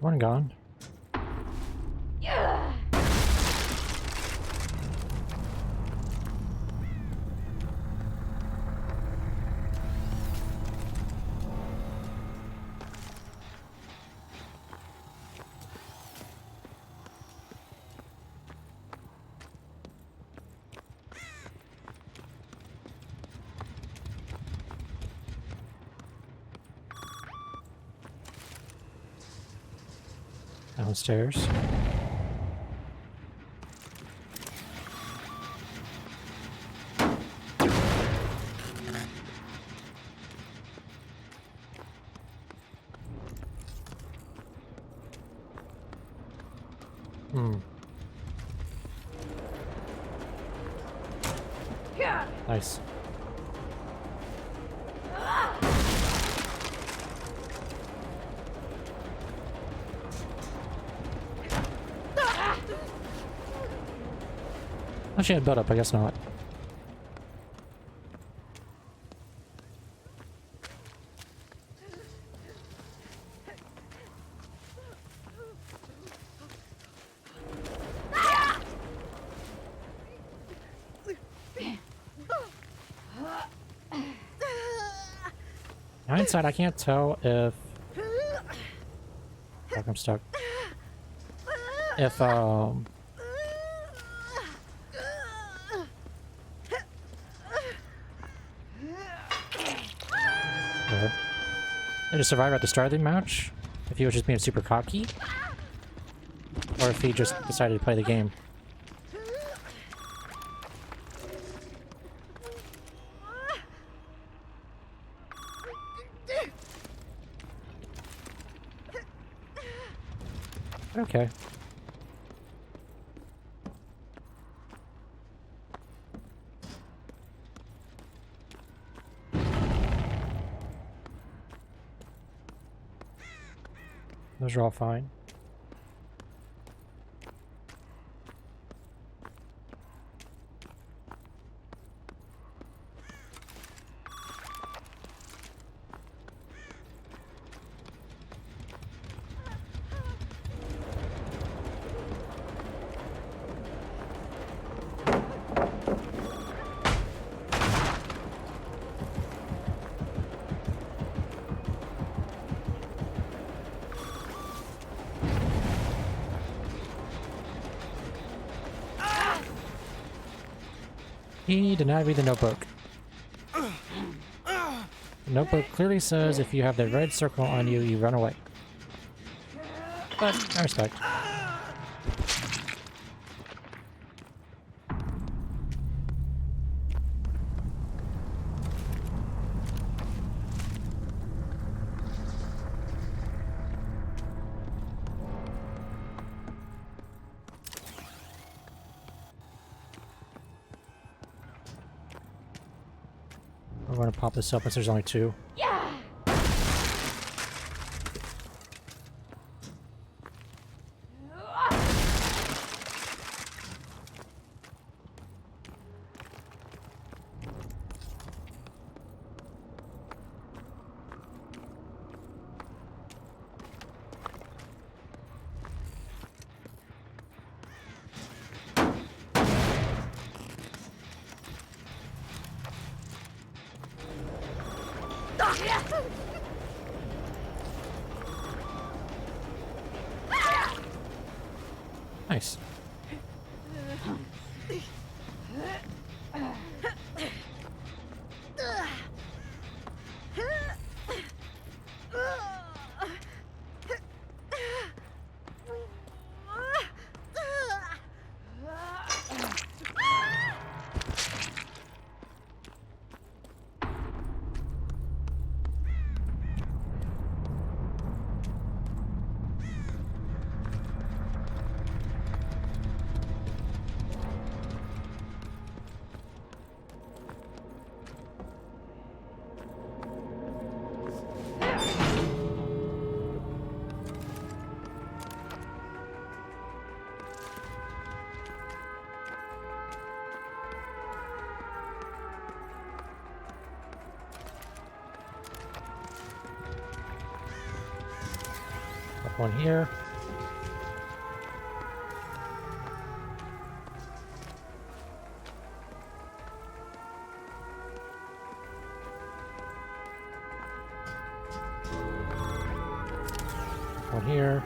Speaker 1: One gone.
Speaker 3: Yeah.
Speaker 1: Downstairs. Hmm.
Speaker 3: Yeah.
Speaker 1: Nice. Oh, she had build up, I guess not. Hindsight, I can't tell if... Fuck, I'm stuck. If, did he survive at the start of the match? If he was just being super cocky? Or if he just decided to play the game? Okay. Those are all fine. He did not read the notebook. The notebook clearly says if you have the red circle on you, you run away. But I respect. I'm gonna pop this up since there's only two.
Speaker 3: Yeah.
Speaker 1: Nice. One here. One here.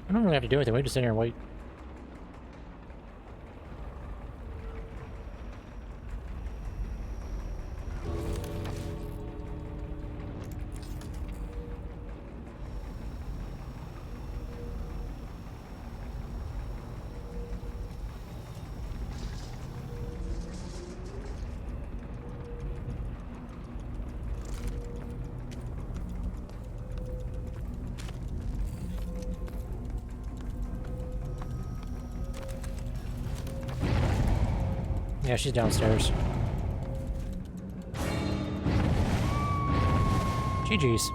Speaker 1: I don't really have to do anything. We just sit here and wait. Yeah, she's downstairs. GG's.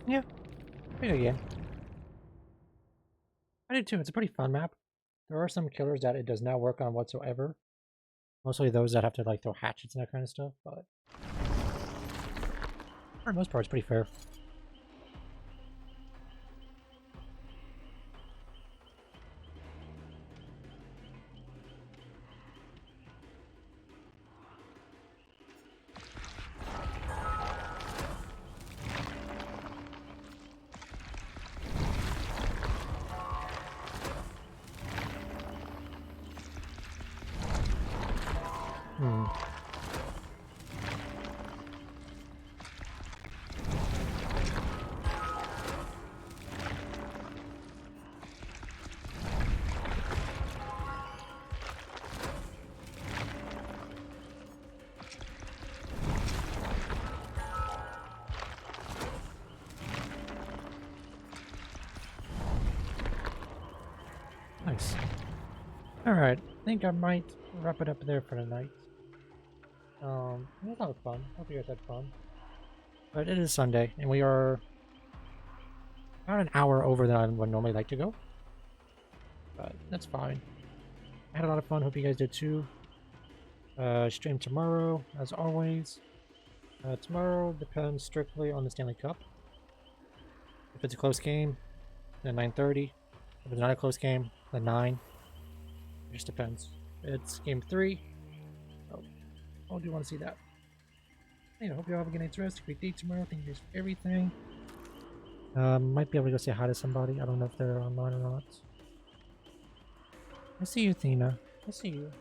Speaker 1: Yeah, pretty good game. I did too. It's a pretty fun map. There are some killers that it does not work on whatsoever. Mostly those that have to like throw hatchets and that kind of stuff, but for the most part, it's pretty fair. Hmm. Nice. Alright, I think I might wrap it up there for the night. It was a lot of fun. Hope you guys had fun. But it is Sunday, and we are about an hour over than I would normally like to go. But that's fine. I had a lot of fun. Hope you guys did too. Stream tomorrow, as always. Tomorrow depends strictly on the Stanley Cup. If it's a close game, then 9:30. If it's not a close game, then 9. It just depends. It's game 3. Oh, I do want to see that. Anyway, hope you all have a good night's rest. Great day tomorrow. Thank you guys for everything. Might be able to go say hi to somebody. I don't know if they're online or not. I see you, Thina. I see you.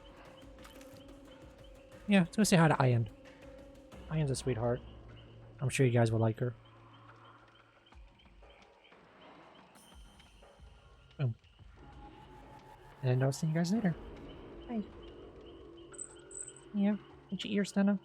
Speaker 1: Yeah, let's go say hi to Ian. Ian's a sweetheart. I'm sure you guys will like her. Boom. And I'll see you guys later. Bye. Yeah, did your ears stand up?